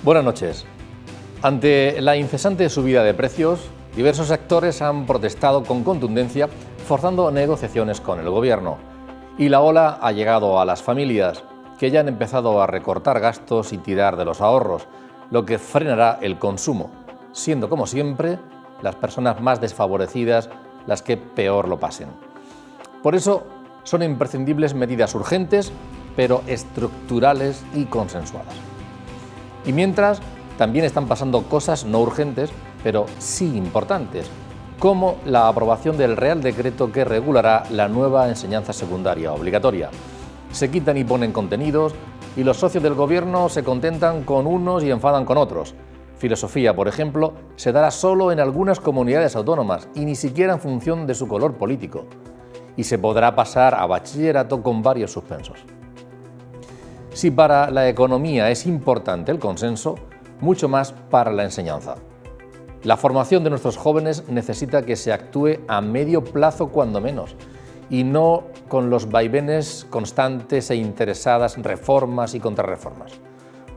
Buenas noches. Ante la incesante subida de precios, diversos sectores han protestado con contundencia, forzando negociaciones con el gobierno. Y la ola ha llegado a las familias, que ya han empezado a recortar gastos y tirar de los ahorros, lo que frenará el consumo, siendo como siempre las personas más desfavorecidas las que peor lo pasen. Por eso son imprescindibles medidas urgentes, pero estructurales y consensuadas. Y mientras, también están pasando cosas no urgentes, pero sí importantes, como la aprobación del Real Decreto que regulará la nueva enseñanza secundaria obligatoria. Se quitan y ponen contenidos y los socios del gobierno se contentan con unos y enfadan con otros. Filosofía, por ejemplo, se dará solo en algunas comunidades autónomas y ni siquiera en función de su color político. Y se podrá pasar a bachillerato con varios suspensos. Si para la economía es importante el consenso, mucho más para la enseñanza. La formación de nuestros jóvenes necesita que se actúe a medio plazo cuando menos, y no con los vaivenes constantes e interesadas reformas y contrarreformas.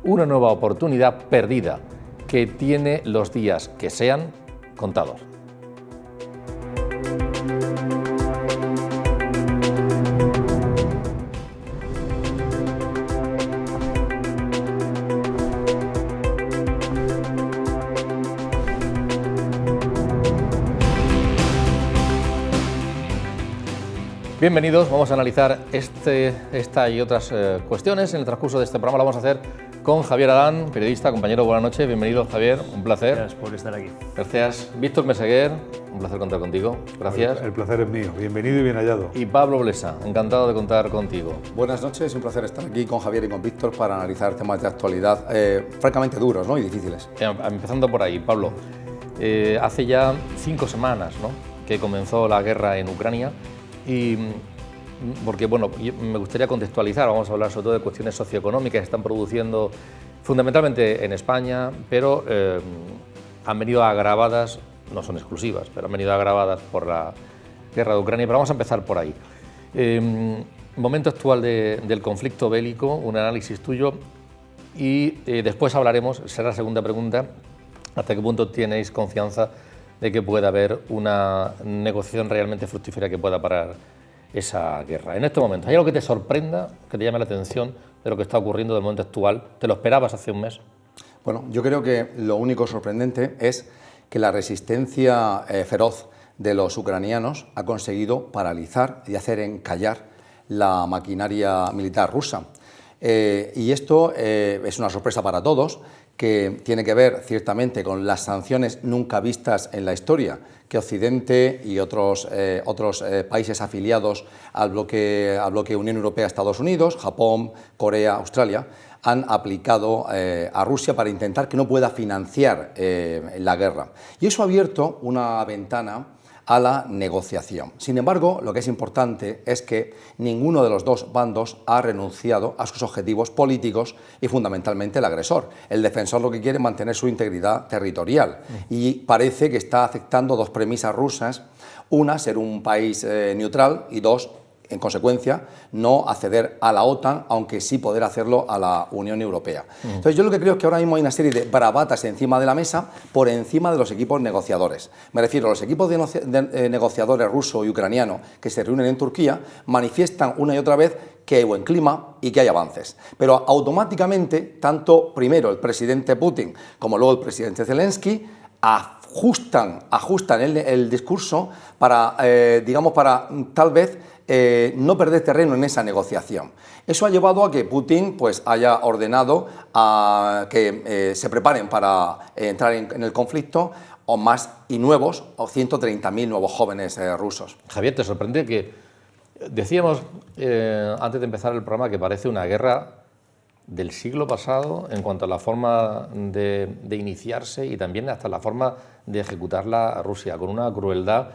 Una nueva oportunidad perdida que tiene los días que sean contados. Bienvenidos, vamos a analizar esta y otras cuestiones. En el transcurso de este programa lo vamos a hacer con Javier Adán, periodista, compañero, buenas noches. Bienvenido, Javier, un placer. Gracias por estar aquí. Gracias. Víctor Meseguer, un placer contar contigo. Gracias. El placer es mío, bienvenido y bien hallado. Y Pablo Blesa, encantado de contar contigo. Buenas noches, un placer estar aquí con Javier y con Víctor para analizar temas de actualidad francamente duros, ¿no? Y difíciles. Empezando por ahí, Pablo, hace ya 5 semanas, ¿no?, que comenzó la guerra en Ucrania. Y porque, bueno, me gustaría contextualizar, vamos a hablar sobre todo de cuestiones socioeconómicas que se están produciendo fundamentalmente en España, pero han venido agravadas, no son exclusivas, pero han venido agravadas por la guerra de Ucrania. Pero vamos a empezar por ahí. Momento actual del conflicto bélico, un análisis tuyo, y después hablaremos, será la segunda pregunta, hasta qué punto tenéis confianza de que pueda haber una negociación realmente fructífera que pueda parar esa guerra. En este momento, ¿hay algo que te sorprenda, que te llame la atención de lo que está ocurriendo del momento actual? ¿Te lo esperabas hace un mes? Bueno, yo creo que lo único sorprendente es que la resistencia feroz de los ucranianos ha conseguido paralizar y hacer encallar la maquinaria militar rusa. Y esto es una sorpresa para todos, que tiene que ver ciertamente con las sanciones nunca vistas en la historia que Occidente y otros países afiliados al bloque Unión Europea, Estados Unidos, Japón, Corea, Australia, han aplicado a Rusia para intentar que no pueda financiar la guerra. Y eso ha abierto una ventana a la negociación. Sin embargo, lo que es importante es que ninguno de los dos bandos ha renunciado a sus objetivos políticos y fundamentalmente el agresor. El defensor lo que quiere es mantener su integridad territorial y parece que está aceptando dos premisas rusas: una, ser un país neutral, y dos, en consecuencia, no acceder a la OTAN, aunque sí poder hacerlo a la Unión Europea. Entonces, yo lo que creo es que ahora mismo hay una serie de bravatas encima de la mesa, por encima de los equipos negociadores. Me refiero a los equipos de negociadores ruso y ucraniano que se reúnen en Turquía, manifiestan una y otra vez que hay buen clima y que hay avances. Pero automáticamente, tanto primero el presidente Putin como luego el presidente Zelensky ajustan el discurso para, para tal vez no perder terreno en esa negociación. Eso ha llevado a que Putin pues, haya ordenado a que se preparen para entrar en el conflicto o más y nuevos, o 130.000 nuevos jóvenes rusos. Javier, ¿te sorprende que decíamos antes de empezar el programa que parece una guerra del siglo pasado en cuanto a la forma de iniciarse y también hasta la forma de ejecutarla a Rusia, con una crueldad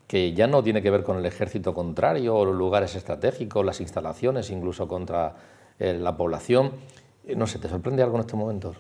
que ya no tiene que ver con el ejército contrario o los lugares estratégicos, las instalaciones, incluso contra la población? No sé, ¿te sorprende algo en estos momentos?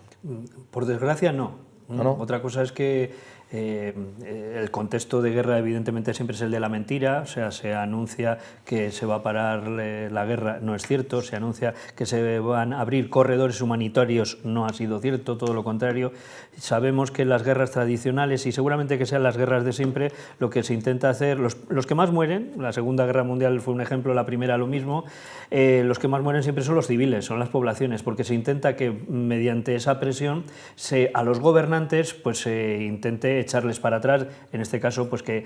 Por desgracia, no. ¿No? Otra cosa es que El contexto de guerra evidentemente siempre es el de la mentira, o sea, se anuncia que se va a parar la guerra, no es cierto, se anuncia que se van a abrir corredores humanitarios, no ha sido cierto, todo lo contrario. Sabemos que las guerras tradicionales, y seguramente que sean las guerras de siempre, lo que se intenta hacer, los que más mueren, la Segunda Guerra Mundial fue un ejemplo, la Primera lo mismo, los que más mueren siempre son los civiles, son las poblaciones, porque se intenta que mediante esa presión a los gobernantes pues se intente echarles para atrás, en este caso pues que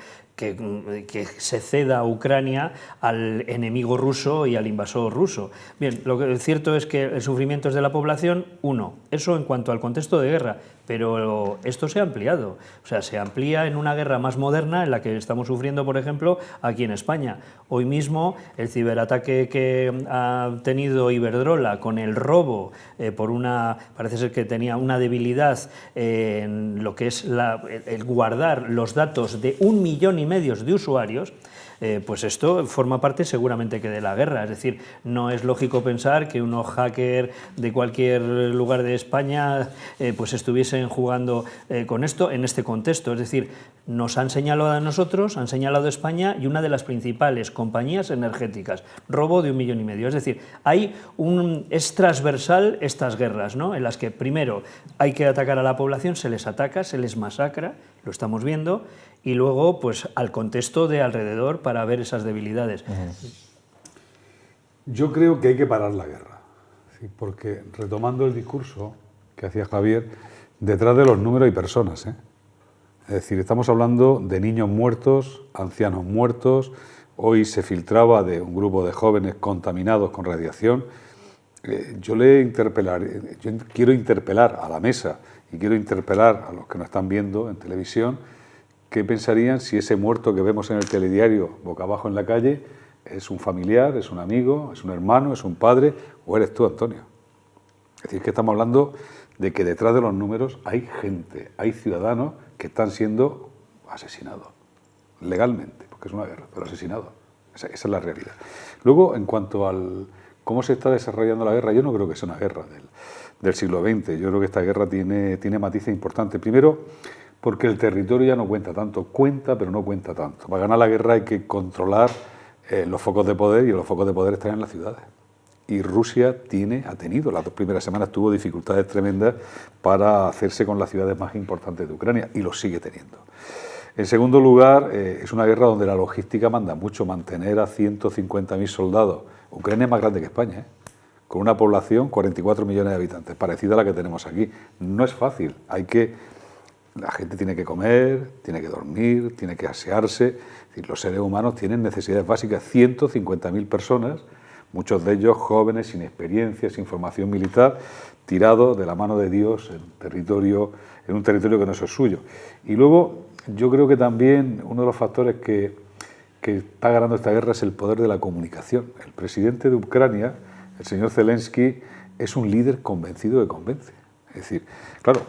se ceda a Ucrania al enemigo ruso y al invasor ruso. Bien, lo que es cierto es que el sufrimiento es de la población, eso en cuanto al contexto de guerra, pero esto se ha ampliado, o sea, se amplía en una guerra más moderna en la que estamos sufriendo, por ejemplo, aquí en España. Hoy mismo el ciberataque que ha tenido Iberdrola con el robo parece ser que tenía una debilidad en lo que es el guardar los datos de 1,5 millones de usuarios, pues esto forma parte seguramente que de la guerra. Es decir, no es lógico pensar que unos hackers de cualquier lugar de España pues estuviesen jugando con esto en este contexto. Es decir, nos han señalado a nosotros, han señalado a España y una de las principales compañías energéticas. Robo de 1,5 millones. Es decir, es transversal estas guerras, ¿no?, en las que primero hay que atacar a la población, se les ataca, se les masacra, lo estamos viendo, y luego pues al contexto de alrededor para ver esas debilidades. Yo creo que hay que parar la guerra, ¿sí? Porque retomando el discurso que hacía Javier, detrás de los números hay personas, ¿eh? Es decir, estamos hablando de niños muertos, ancianos muertos. Hoy se filtraba de un grupo de jóvenes contaminados con radiación. Yo quiero interpelar a la mesa y quiero interpelar a los que nos están viendo en televisión. ¿Qué pensarían si ese muerto que vemos en el telediario boca abajo en la calle es un familiar, es un amigo, es un hermano, es un padre o eres tú, Antonio? Es decir, que estamos hablando de que detrás de los números hay gente, hay ciudadanos que están siendo asesinados legalmente, porque es una guerra, pero asesinados. Esa es la realidad. Luego, en cuanto al cómo se está desarrollando la guerra, yo no creo que sea una guerra del siglo XX. Yo creo que esta guerra tiene matices importantes. Primero, porque el territorio ya no cuenta tanto, cuenta pero no cuenta tanto. Para ganar la guerra hay que controlar los focos de poder, y los focos de poder están en las ciudades. Y Rusia ha tenido, las 2 primeras semanas tuvo dificultades tremendas para hacerse con las ciudades más importantes de Ucrania, y lo sigue teniendo. En segundo lugar, es una guerra donde la logística manda mucho. Mantener a 150.000 soldados. Ucrania es más grande que España, con una población, 44 millones de habitantes, parecida a la que tenemos aquí. No es fácil, la gente tiene que comer, tiene que dormir, tiene que asearse. Es decir, los seres humanos tienen necesidades básicas. 150.000 personas, muchos de ellos jóvenes, sin experiencia, sin formación militar, tirados de la mano de Dios en un territorio que no es el suyo. Y luego, yo creo que también uno de los factores que está ganando esta guerra es el poder de la comunicación. El presidente de Ucrania, el señor Zelensky, es un líder convencido que convence. Es decir, claro,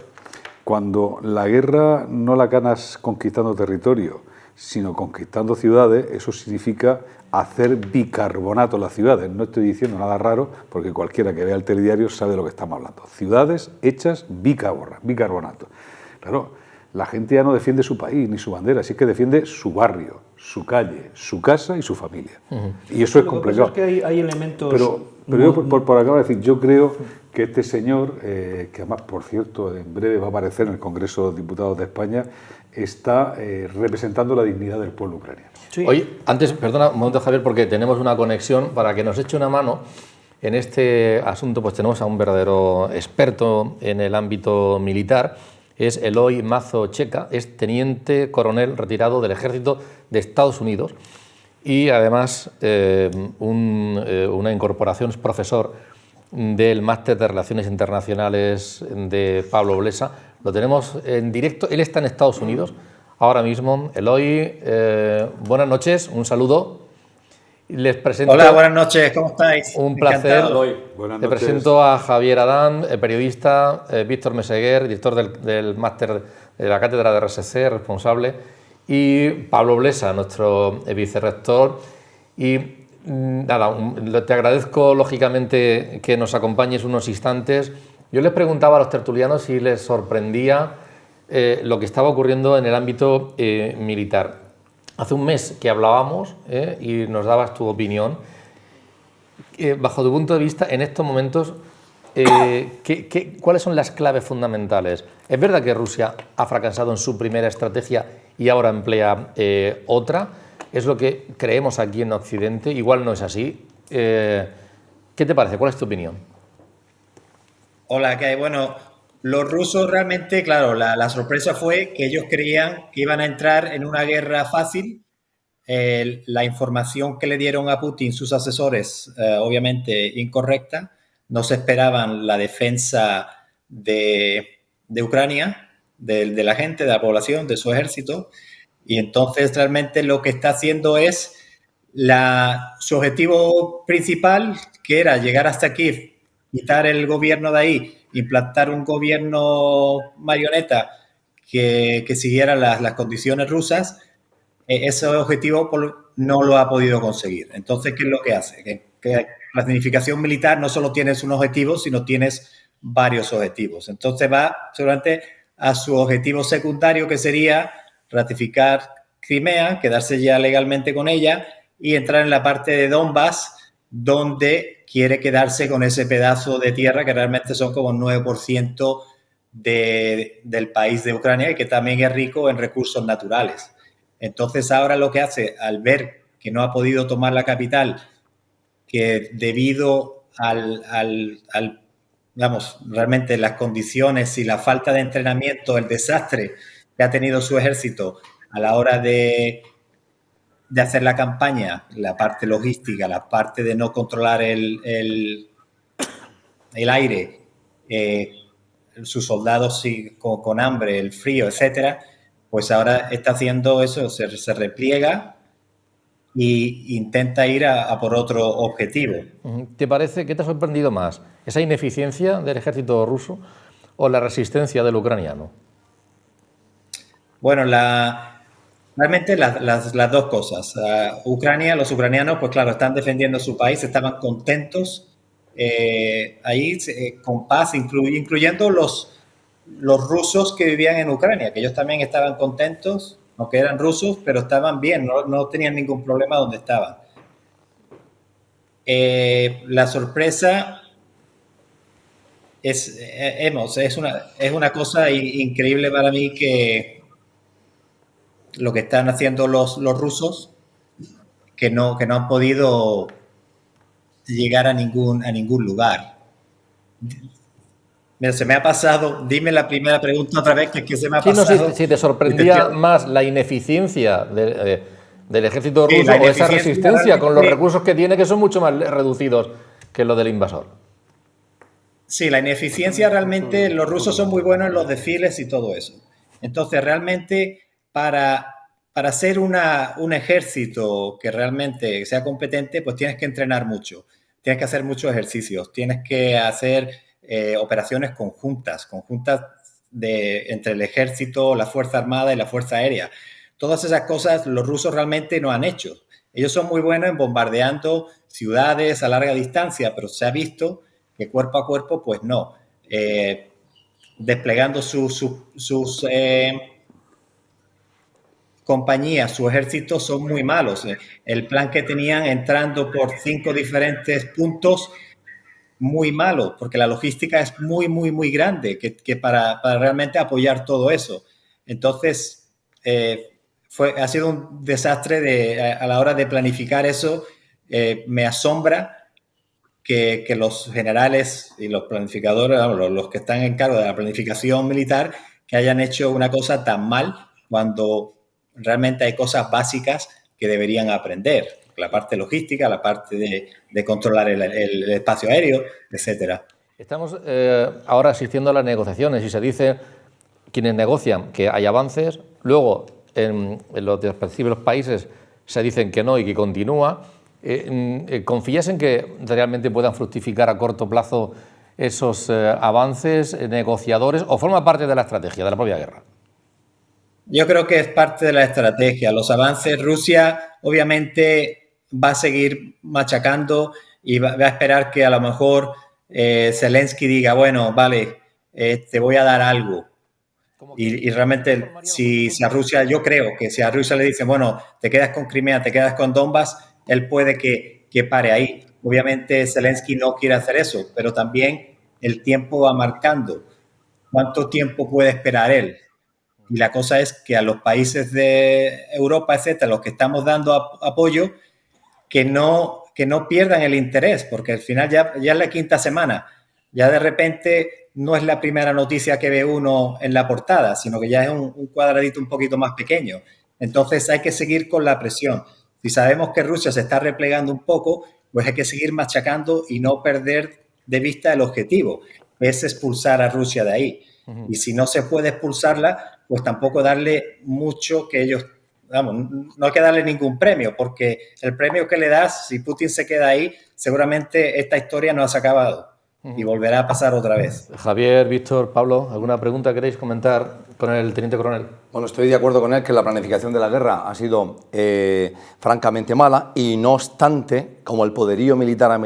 cuando la guerra no la ganas conquistando territorio, sino conquistando ciudades, eso significa hacer bicarbonato las ciudades. No estoy diciendo nada raro, porque cualquiera que vea el telediario sabe de lo que estamos hablando. Ciudades hechas bicarbonato. Claro, la gente ya no defiende su país ni su bandera, así que defiende su barrio, su calle, su casa y su familia. Y eso es complicado. Lo que pasa es que hay elementos... Pero yo, por acabar de decir, yo creo que este señor, que además, por cierto, en breve va a aparecer en el Congreso de Diputados de España, está representando la dignidad del pueblo ucraniano. Sí. Oye, antes, perdona un momento, Javier, porque tenemos una conexión para que nos eche una mano en este asunto. Pues tenemos a un verdadero experto en el ámbito militar. Es Eloy Mazo Checa, es teniente coronel retirado del Ejército de Estados Unidos y además una incorporación, es profesor del Máster de Relaciones Internacionales de Pablo Blesa. Lo tenemos en directo, él está en Estados Unidos ahora mismo. Eloy, buenas noches, un saludo. Les presento. Hola, buenas noches, ¿cómo estáis? Un placer. Encantado. Buenas Te noches. presento a Javier Adán, periodista, Víctor Meseguer, director del máster de la cátedra de RSC, responsable, y Pablo Blesa, nuestro vicerrector. Y nada, te agradezco lógicamente que nos acompañes unos instantes. Yo les preguntaba a los tertulianos si les sorprendía lo que estaba ocurriendo en el ámbito militar. Hace un mes que hablábamos y nos dabas tu opinión. Bajo tu punto de vista, en estos momentos, ¿cuáles son las claves fundamentales? ¿Es verdad que Rusia ha fracasado en su primera estrategia y ahora emplea otra? Es lo que creemos aquí en Occidente. Igual no es así. ¿Qué te parece? ¿Cuál es tu opinión? Hola, ¿qué hay? Bueno, los rusos realmente, claro, la sorpresa fue que ellos creían que iban a entrar en una guerra fácil. La información que le dieron a Putin sus asesores, obviamente incorrecta. No se esperaban la defensa de Ucrania, de la gente, de la población, de su ejército. Y entonces realmente lo que está haciendo es su objetivo principal, que era llegar hasta aquí, quitar el gobierno de ahí, implantar un gobierno marioneta que siguiera las condiciones rusas. Ese objetivo no lo ha podido conseguir. Entonces, ¿qué es lo que hace? Que la planificación militar no solo tienes un objetivo, sino tienes varios objetivos. Entonces va seguramente a su objetivo secundario, que sería ratificar Crimea, quedarse ya legalmente con ella y entrar en la parte de Donbass, donde quiere quedarse con ese pedazo de tierra que realmente son como el 9% del país de Ucrania y que también es rico en recursos naturales. Entonces ahora lo que hace, al ver que no ha podido tomar la capital, que debido vamos, realmente las condiciones y la falta de entrenamiento, el desastre que ha tenido su ejército a la hora de hacer la campaña, la parte logística, la parte de no controlar el aire, sus soldados con hambre, el frío, etcétera, pues ahora está haciendo eso, se repliega e intenta ir a por otro objetivo. ¿Te parece que te ha sorprendido más esa ineficiencia del ejército ruso o la resistencia del ucraniano? Bueno, realmente las dos cosas. Ucrania, los ucranianos, pues claro, están defendiendo su país, estaban contentos ahí con paz, incluyendo los rusos que vivían en Ucrania, que ellos también estaban contentos, aunque eran rusos, pero estaban bien, no tenían ningún problema donde estaban. La sorpresa es una cosa increíble para mí, que lo que están haciendo los rusos, que no han podido llegar a ningún lugar. Mira, se me ha pasado, dime la primera pregunta otra vez, que es que se me ha pasado. No, si te sorprendía más la ineficiencia del ejército ruso o esa resistencia con los recursos que tiene, que son mucho más reducidos que los del invasor. Sí, la ineficiencia realmente, los rusos son muy buenos en los desfiles y todo eso. Entonces, realmente, para ser un ejército que realmente sea competente, pues tienes que entrenar mucho, tienes que hacer muchos ejercicios, tienes que hacer operaciones conjuntas entre el ejército, la Fuerza Armada y la Fuerza Aérea. Todas esas cosas los rusos realmente no han hecho. Ellos son muy buenos en bombardeando ciudades a larga distancia, pero se ha visto que cuerpo a cuerpo, pues no. Desplegando sus compañías, su ejército, son muy malos. El plan que tenían entrando por 5 diferentes puntos, muy malo, porque la logística es muy, muy, muy grande que para realmente apoyar todo eso. Entonces, ha sido un desastre a la hora de planificar eso. Me asombra que los generales y los planificadores, los que están en cargo de la planificación militar, que hayan hecho una cosa tan mal cuando realmente hay cosas básicas que deberían aprender. La parte logística, la parte de controlar el espacio aéreo, etcétera. Estamos ahora asistiendo a las negociaciones y se dice, quienes negocian, que hay avances, luego en los respectivos países se dicen que no y que continúa. ¿Confías en que realmente puedan fructificar a corto plazo esos avances negociadores o forma parte de la estrategia de la propia guerra? Yo creo que es parte de la estrategia. Los avances, Rusia obviamente va a seguir machacando y va a esperar que a lo mejor Zelensky diga, bueno, vale, te voy a dar algo. Y realmente, si a Rusia, yo creo que si a Rusia le dicen, bueno, te quedas con Crimea, te quedas con Donbass, él puede que pare ahí. Obviamente, Zelensky no quiere hacer eso, pero también el tiempo va marcando. ¿Cuánto tiempo puede esperar él? Y la cosa es que a los países de Europa, etcétera, los que estamos dando apoyo, que no pierdan el interés, porque al final ya es la quinta semana. Ya de repente no es la primera noticia que ve uno en la portada, sino que ya es un cuadradito un poquito más pequeño. Entonces hay que seguir con la presión. Si sabemos que Rusia se está replegando un poco, pues hay que seguir machacando y no perder de vista el objetivo, es expulsar a Rusia de ahí. Y si no se puede expulsarla, pues tampoco darle mucho que ellos, vamos, no hay que darle ningún premio, porque el premio que le das, si Putin se queda ahí, seguramente esta historia no se ha acabado y volverá a pasar otra vez. Javier, Víctor, Pablo, ¿alguna pregunta queréis comentar con el teniente coronel? Bueno, estoy de acuerdo con él que la planificación de la guerra ha sido francamente mala y no obstante, como el poderío militar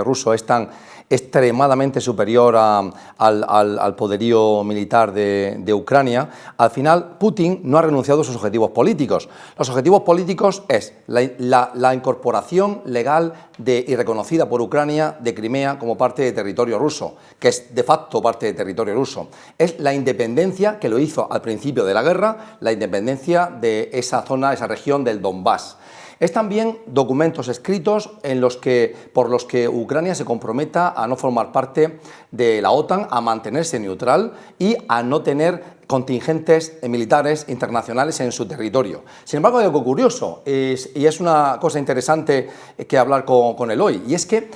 ruso es tan extremadamente superior al poderío militar de Ucrania, al final Putin no ha renunciado a sus objetivos políticos. Los objetivos políticos es la incorporación legal y reconocida por Ucrania de Crimea como parte de territorio ruso, que es de facto parte de territorio ruso. Es la independencia, que lo hizo al principio de la guerra, la independencia de esa zona, esa región del Donbass. Es también documentos escritos por los que Ucrania se comprometa a no formar parte de la OTAN, a mantenerse neutral y a no tener contingentes militares internacionales en su territorio. Sin embargo, hay algo curioso, y es una cosa interesante que hablar con él hoy, y es que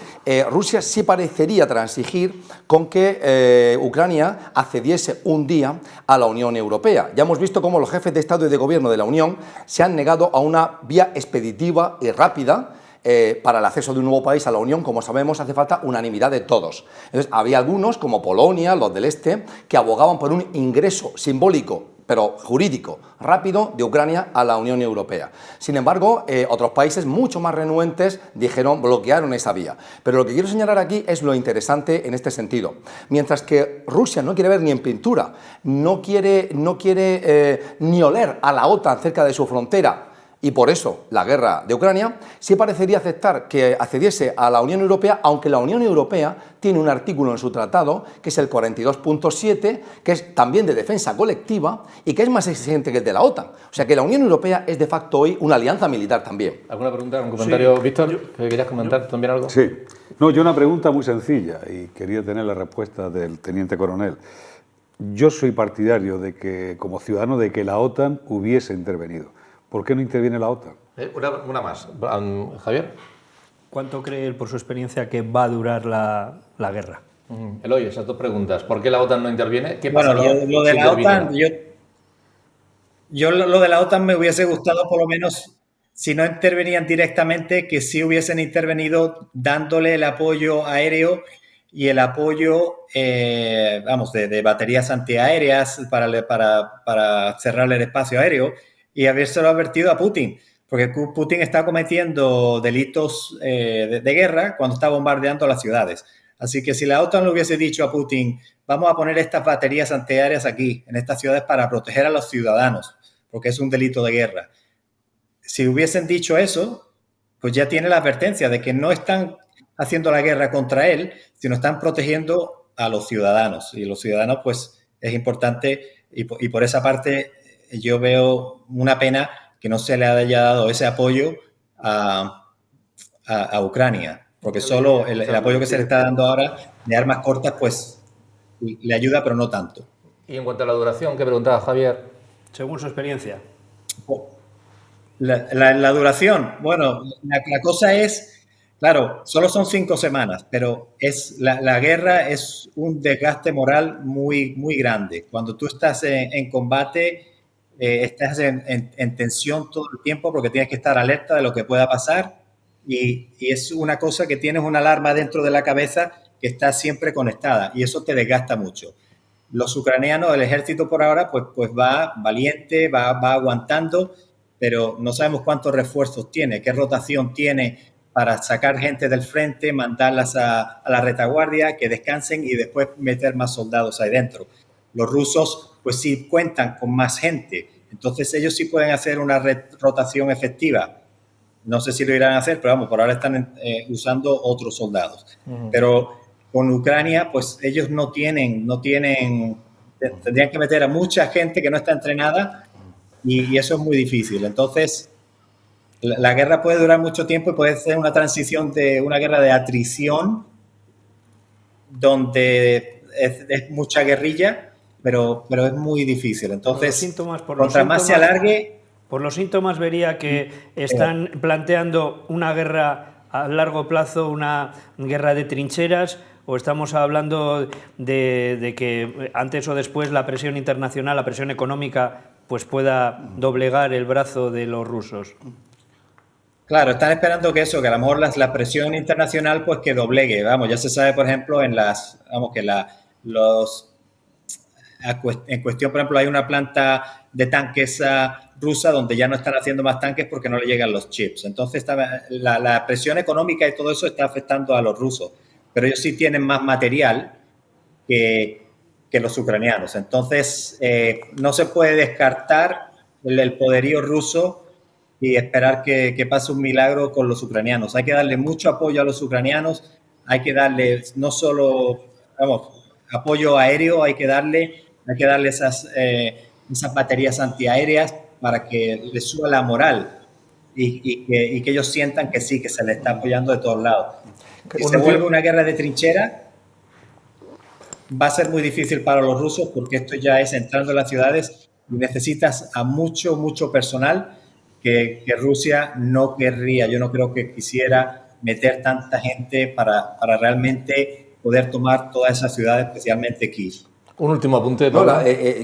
Rusia sí parecería transigir con que Ucrania accediese un día a la Unión Europea. Ya hemos visto cómo los jefes de Estado y de Gobierno de la Unión se han negado a una vía expeditiva y rápida para el acceso de un nuevo país a la Unión. Como sabemos, hace falta unanimidad de todos. Entonces, había algunos, como Polonia, los del Este, que abogaban por un ingreso simbólico, pero jurídico, rápido, de Ucrania a la Unión Europea. Sin embargo, otros países mucho más renuentes bloquearon esa vía. Pero lo que quiero señalar aquí es lo interesante en este sentido. Mientras que Rusia no quiere ver ni en pintura, no quiere ni oler a la OTAN cerca de su frontera, y por eso la guerra de Ucrania, sí parecería aceptar que accediese a la Unión Europea, aunque la Unión Europea tiene un artículo en su tratado, que es el 42.7, que es también de defensa colectiva y que es más exigente que el de la OTAN. O sea que la Unión Europea es de facto hoy una alianza militar también. ¿Alguna pregunta, un comentario, sí, Víctor? ¿Querías comentar también algo? Sí. No, yo una pregunta muy sencilla y quería tener la respuesta del teniente coronel. Yo soy partidario de que, como ciudadano, de que la OTAN hubiese intervenido. ¿Por qué no interviene la OTAN? Una más. Javier. ¿Cuánto cree él, por su experiencia, que va a durar la guerra? Eloy, esas dos preguntas. ¿Por qué la OTAN no interviene? ¿Qué pasa? Bueno, lo de la OTAN, yo lo de la OTAN me hubiese gustado, por lo menos, si no intervenían directamente, que sí hubiesen intervenido dándole el apoyo aéreo y el apoyo, de baterías antiaéreas para cerrar el espacio aéreo, y habérselo advertido a Putin, porque Putin está cometiendo delitos de guerra cuando está bombardeando las ciudades. Así que si la OTAN le hubiese dicho a Putin, vamos a poner estas baterías antiaéreas aquí, en estas ciudades, para proteger a los ciudadanos, porque es un delito de guerra. Si hubiesen dicho eso, pues ya tiene la advertencia de que no están haciendo la guerra contra él, sino están protegiendo a los ciudadanos. Y los ciudadanos, pues, es importante, y por esa parte yo veo una pena que no se le haya dado ese apoyo a Ucrania, porque solo el apoyo que se le está dando ahora de armas cortas, pues le ayuda, pero no tanto. Y en cuanto a la duración, que preguntaba Javier. Según su experiencia. La duración, bueno, la cosa es, claro, solo son 5 semanas, pero la guerra es un desgaste moral muy, muy grande. Cuando tú estás en combate, estás en tensión todo el tiempo porque tienes que estar alerta de lo que pueda pasar y es una cosa que tienes una alarma dentro de la cabeza que está siempre conectada y eso te desgasta mucho. Los ucranianos, el ejército por ahora, pues va valiente, va aguantando, pero no sabemos cuántos refuerzos tiene, qué rotación tiene para sacar gente del frente, mandarlas a la retaguardia, que descansen y después meter más soldados ahí dentro. Los rusos pues sí cuentan con más gente, entonces ellos sí pueden hacer una rotación efectiva. No sé si lo irán a hacer, pero vamos, por ahora están usando otros soldados. Pero con Ucrania, pues ellos no tienen, tendrían que meter a mucha gente que no está entrenada y eso es muy difícil. Entonces, la guerra puede durar mucho tiempo y puede ser una transición de una guerra de atrición donde es mucha guerrilla, pero es muy difícil. Entonces, contra más se alargue... Por los síntomas vería que están planteando una guerra a largo plazo, una guerra de trincheras, o estamos hablando de que antes o después la presión internacional, la presión económica, pues pueda doblegar el brazo de los rusos. Claro, están esperando que a lo mejor la presión internacional pues que doblegue. Vamos, ya se sabe, por ejemplo, en cuestión, por ejemplo, hay una planta de tanques rusa donde ya no están haciendo más tanques porque no le llegan los chips. Entonces, la presión económica y todo eso está afectando a los rusos. Pero ellos sí tienen más material que los ucranianos. Entonces, no se puede descartar el poderío ruso y esperar que pase un milagro con los ucranianos. Hay que darle mucho apoyo a los ucranianos, hay que darle no solo apoyo aéreo, hay que darle esas baterías antiaéreas para que les suba la moral y que ellos sientan que sí, que se les está apoyando de todos lados. Si se vuelve una guerra de trinchera, va a ser muy difícil para los rusos porque esto ya es entrando en las ciudades y necesitas a mucho personal que Rusia no querría. Yo no creo que quisiera meter tanta gente para realmente poder tomar todas esas ciudades, especialmente Kiev. Un último apunte.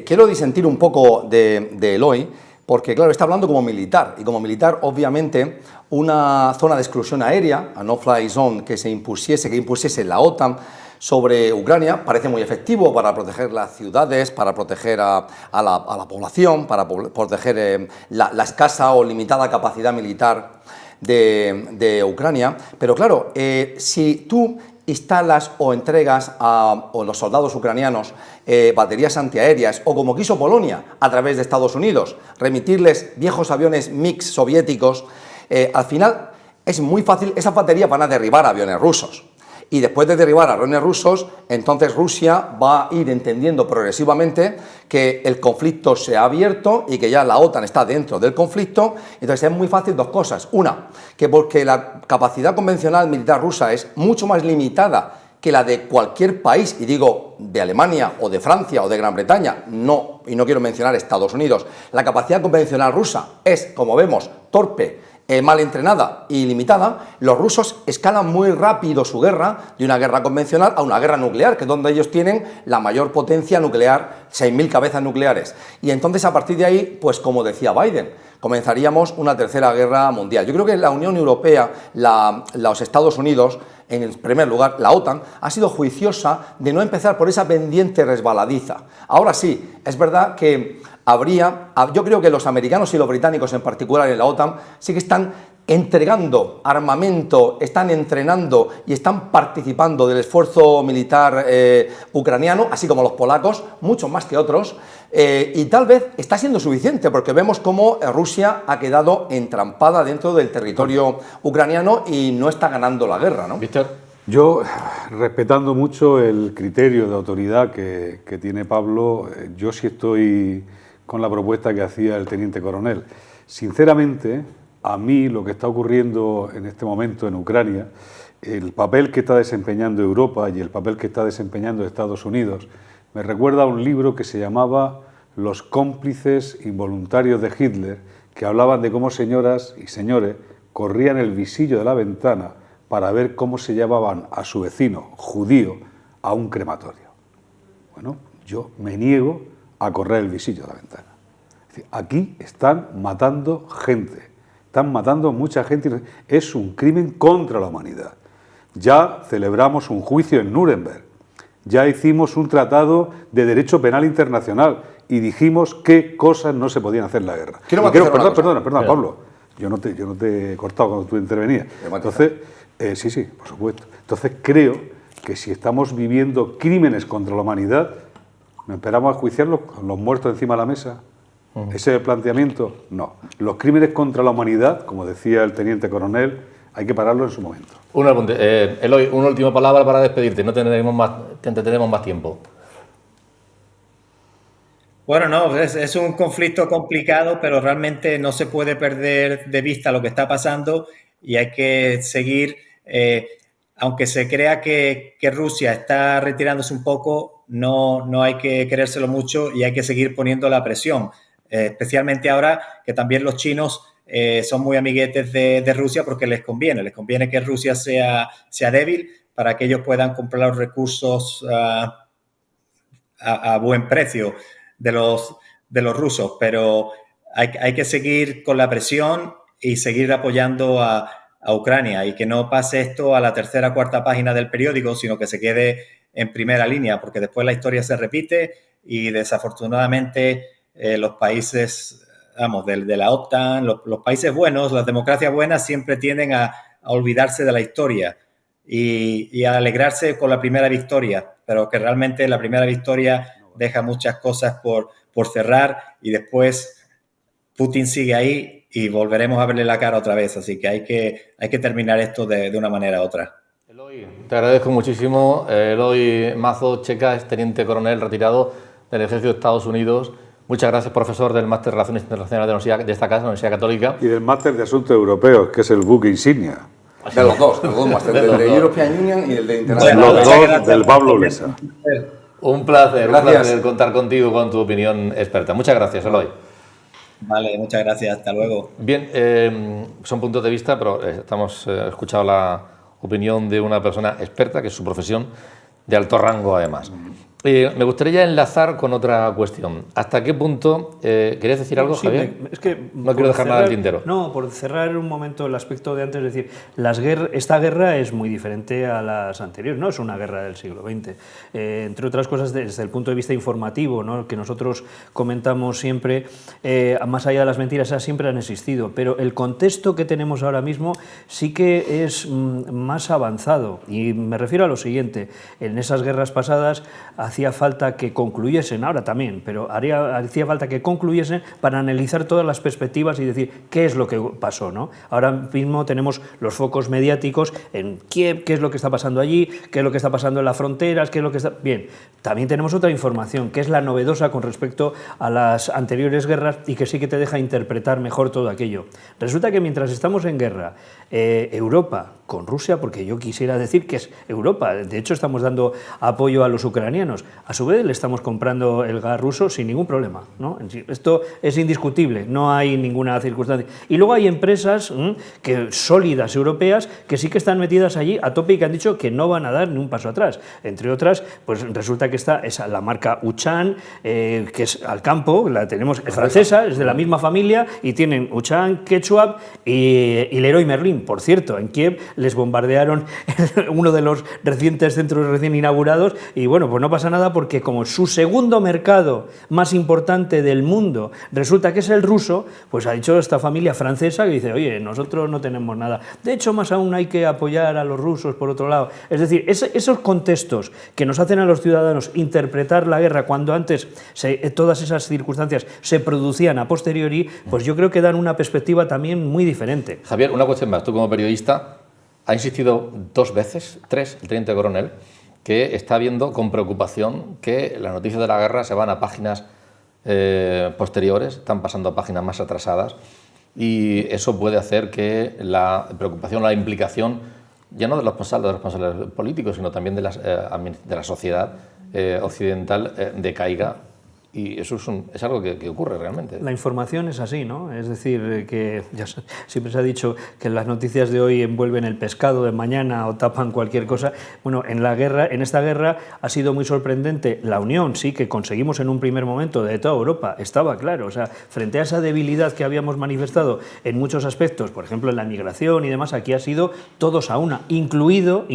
Quiero disentir un poco de Eloy, porque claro, está hablando como militar, y como militar obviamente una zona de exclusión aérea, a no-fly zone, que impusiese la OTAN sobre Ucrania, parece muy efectivo para proteger las ciudades, para proteger a la población, para proteger la escasa o limitada capacidad militar de Ucrania. Pero claro, si tú instalas o entregas a los soldados ucranianos baterías antiaéreas, o como quiso Polonia a través de Estados Unidos, remitirles viejos aviones MiG soviéticos, al final es muy fácil, esas baterías van a derribar aviones rusos. Y después de derribar a aviones rusos, entonces Rusia va a ir entendiendo progresivamente que el conflicto se ha abierto y que ya la OTAN está dentro del conflicto. Entonces es muy fácil dos cosas. Una, que porque la capacidad convencional militar rusa es mucho más limitada que la de cualquier país, y digo de Alemania o de Francia o de Gran Bretaña, no, y no quiero mencionar Estados Unidos, la capacidad convencional rusa es, como vemos, torpe, mal entrenada y limitada. Los rusos escalan muy rápido su guerra de una guerra convencional a una guerra nuclear, que es donde ellos tienen la mayor potencia nuclear, 6.000 cabezas nucleares. Y entonces a partir de ahí, pues como decía Biden, comenzaríamos una tercera guerra mundial. Yo creo que la Unión Europea, los Estados Unidos, en primer lugar, la OTAN, ha sido juiciosa de no empezar por esa pendiente resbaladiza. Ahora sí, es verdad que yo creo que los americanos y los británicos en particular en la OTAN sí que están entregando armamento, están entrenando y están participando del esfuerzo militar ucraniano, así como los polacos, muchos más que otros, y tal vez está siendo suficiente porque vemos cómo Rusia ha quedado entrampada dentro del territorio ucraniano y no está ganando la guerra, ¿no? Víctor. Yo, respetando mucho el criterio de autoridad que tiene Pablo, yo sí estoy con la propuesta que hacía el teniente coronel. Sinceramente, a mí lo que está ocurriendo en este momento en Ucrania, el papel que está desempeñando Europa y el papel que está desempeñando Estados Unidos, me recuerda a un libro que se llamaba Los cómplices involuntarios de Hitler, que hablaban de cómo señoras y señores corrían el visillo de la ventana para ver cómo se llevaban a su vecino judío a un crematorio. Bueno, yo me niego a correr el visillo de la ventana. Es decir, aquí están matando gente, están matando mucha gente, es un crimen contra la humanidad. Ya celebramos un juicio en Nuremberg, ya hicimos un tratado de derecho penal internacional y dijimos qué cosas no se podían hacer en la guerra. Perdona, Pablo, yo no te he cortado cuando tú intervenías. Entonces, sí, por supuesto. Entonces creo que si estamos viviendo crímenes contra la humanidad, ¿Nos esperamos a juiciarlos con los muertos encima de la mesa? ¿Ese planteamiento? No. Los crímenes contra la humanidad, como decía el teniente coronel, hay que pararlo en su momento. Un apunte. Eloy, una última palabra para despedirte, no te entretenemos más tiempo. Bueno, no, es un conflicto complicado, pero realmente no se puede perder de vista lo que está pasando y hay que seguir, aunque se crea que Rusia está retirándose un poco, no hay que creérselo mucho y hay que seguir poniendo la presión, especialmente ahora que también los chinos son muy amiguetes de Rusia porque les conviene que Rusia sea débil para que ellos puedan comprar los recursos a buen precio de los rusos, pero hay que seguir con la presión y seguir apoyando a Ucrania y que no pase esto a la tercera o cuarta página del periódico, sino que se quede en primera línea, porque después la historia se repite y desafortunadamente los países, vamos, de la OTAN, los países buenos, las democracias buenas siempre tienden a olvidarse de la historia y a alegrarse con la primera victoria, pero que realmente la primera victoria deja muchas cosas por cerrar y después Putin sigue ahí y volveremos a verle la cara otra vez. Así que hay que terminar esto de una manera u otra. Eloy, te agradezco muchísimo. Eloy Mazo Checa es teniente coronel retirado del Ejército de Estados Unidos. Muchas gracias, profesor del Máster de Relaciones Internacionales de esta casa, la Universidad Católica. Y del Máster de Asuntos Europeos, que es el buque insignia. De los dos máster, del de European Union y del de International. Los dos del Pablo Lesa. Un placer contar contigo con tu opinión experta. Muchas gracias, Eloy. Vale, muchas gracias. Hasta luego. Bien, son puntos de vista, pero hemos escuchado la opinión de una persona experta, que es su profesión, de alto rango además. Me gustaría enlazar con otra cuestión. ¿Hasta qué punto querías decir algo, sí, Javier? Es que no quiero dejar nada al tintero. No, por cerrar un momento el aspecto de antes, es decir, esta guerra es muy diferente a las anteriores, no es una guerra del siglo XX. Entre otras cosas, desde el punto de vista informativo, ¿no?, que nosotros comentamos siempre, más allá de las mentiras, esas siempre han existido, pero el contexto que tenemos ahora mismo sí que es más avanzado. Y me refiero a lo siguiente: en esas guerras pasadas hacía falta que concluyesen, ahora también, pero hacía falta que concluyesen para analizar todas las perspectivas y decir qué es lo que pasó, ¿no? Ahora mismo tenemos los focos mediáticos en Kiev, qué es lo que está pasando allí, qué es lo que está pasando en las fronteras, qué es lo que está... Bien, también tenemos otra información, que es la novedosa con respecto a las anteriores guerras y que sí que te deja interpretar mejor todo aquello. Resulta que mientras estamos en guerra, Europa con Rusia, porque yo quisiera decir que es Europa, de hecho estamos dando apoyo a los ucranianos, a su vez le estamos comprando el gas ruso sin ningún problema, ¿no? Esto es indiscutible, no hay ninguna circunstancia. Y luego hay empresas sólidas europeas que sí que están metidas allí a tope y que han dicho que no van a dar ni un paso atrás. Entre otras, pues resulta que está la marca Uchan, que es al campo, la tenemos, es francesa, es de la misma familia y tienen Uchan, Quechua y Leroy Merlin. Por cierto, en Kiev les bombardearon uno de los recientes centros recién inaugurados y bueno, pues no pasa nada porque como su segundo mercado más importante del mundo resulta que es el ruso, pues ha dicho esta familia francesa que dice, oye, nosotros no tenemos nada. De hecho, más aún hay que apoyar a los rusos por otro lado. Es decir, esos contextos que nos hacen a los ciudadanos interpretar la guerra cuando antes todas esas circunstancias se producían a posteriori, pues yo creo que dan una perspectiva también muy diferente. Javier, una cuestión más. Tú como periodista ha insistido 2 veces, 3, el teniente coronel, que está viendo con preocupación que las noticias de la guerra se van a páginas posteriores, están pasando a páginas más atrasadas y eso puede hacer que la preocupación, la implicación, ya no de los responsables políticos, sino también de la sociedad occidental decaiga. Y eso es algo que ocurre realmente. La información es así, ¿no? Es decir, que ya siempre se ha dicho que las noticias de hoy envuelven el pescado de mañana o tapan cualquier cosa. Bueno, en esta guerra ha sido muy sorprendente la unión, sí, que conseguimos en un primer momento de toda Europa, estaba claro. O sea, frente a esa debilidad que habíamos manifestado en muchos aspectos, por ejemplo en la migración y demás, aquí ha sido todos a una, incluido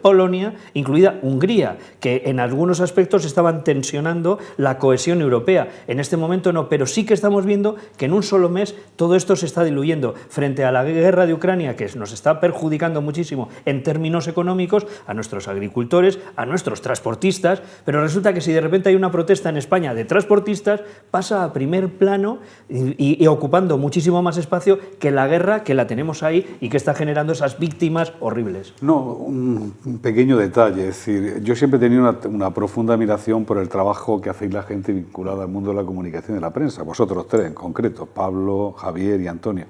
Polonia, incluida Hungría, que en algunos aspectos estaban tensionando la cohesión Europea. En este momento no, pero sí que estamos viendo que en un solo mes todo esto se está diluyendo. Frente a la guerra de Ucrania, que nos está perjudicando muchísimo en términos económicos, a nuestros agricultores, a nuestros transportistas, pero resulta que si de repente hay una protesta en España de transportistas, pasa a primer plano y ocupando muchísimo más espacio que la guerra que la tenemos ahí y que está generando esas víctimas horribles. No, un pequeño detalle, es decir, yo siempre he tenido una profunda admiración por el trabajo que hacéis la gente vinculada al mundo de la comunicación y de la prensa, vosotros tres en concreto, Pablo, Javier y Antonio.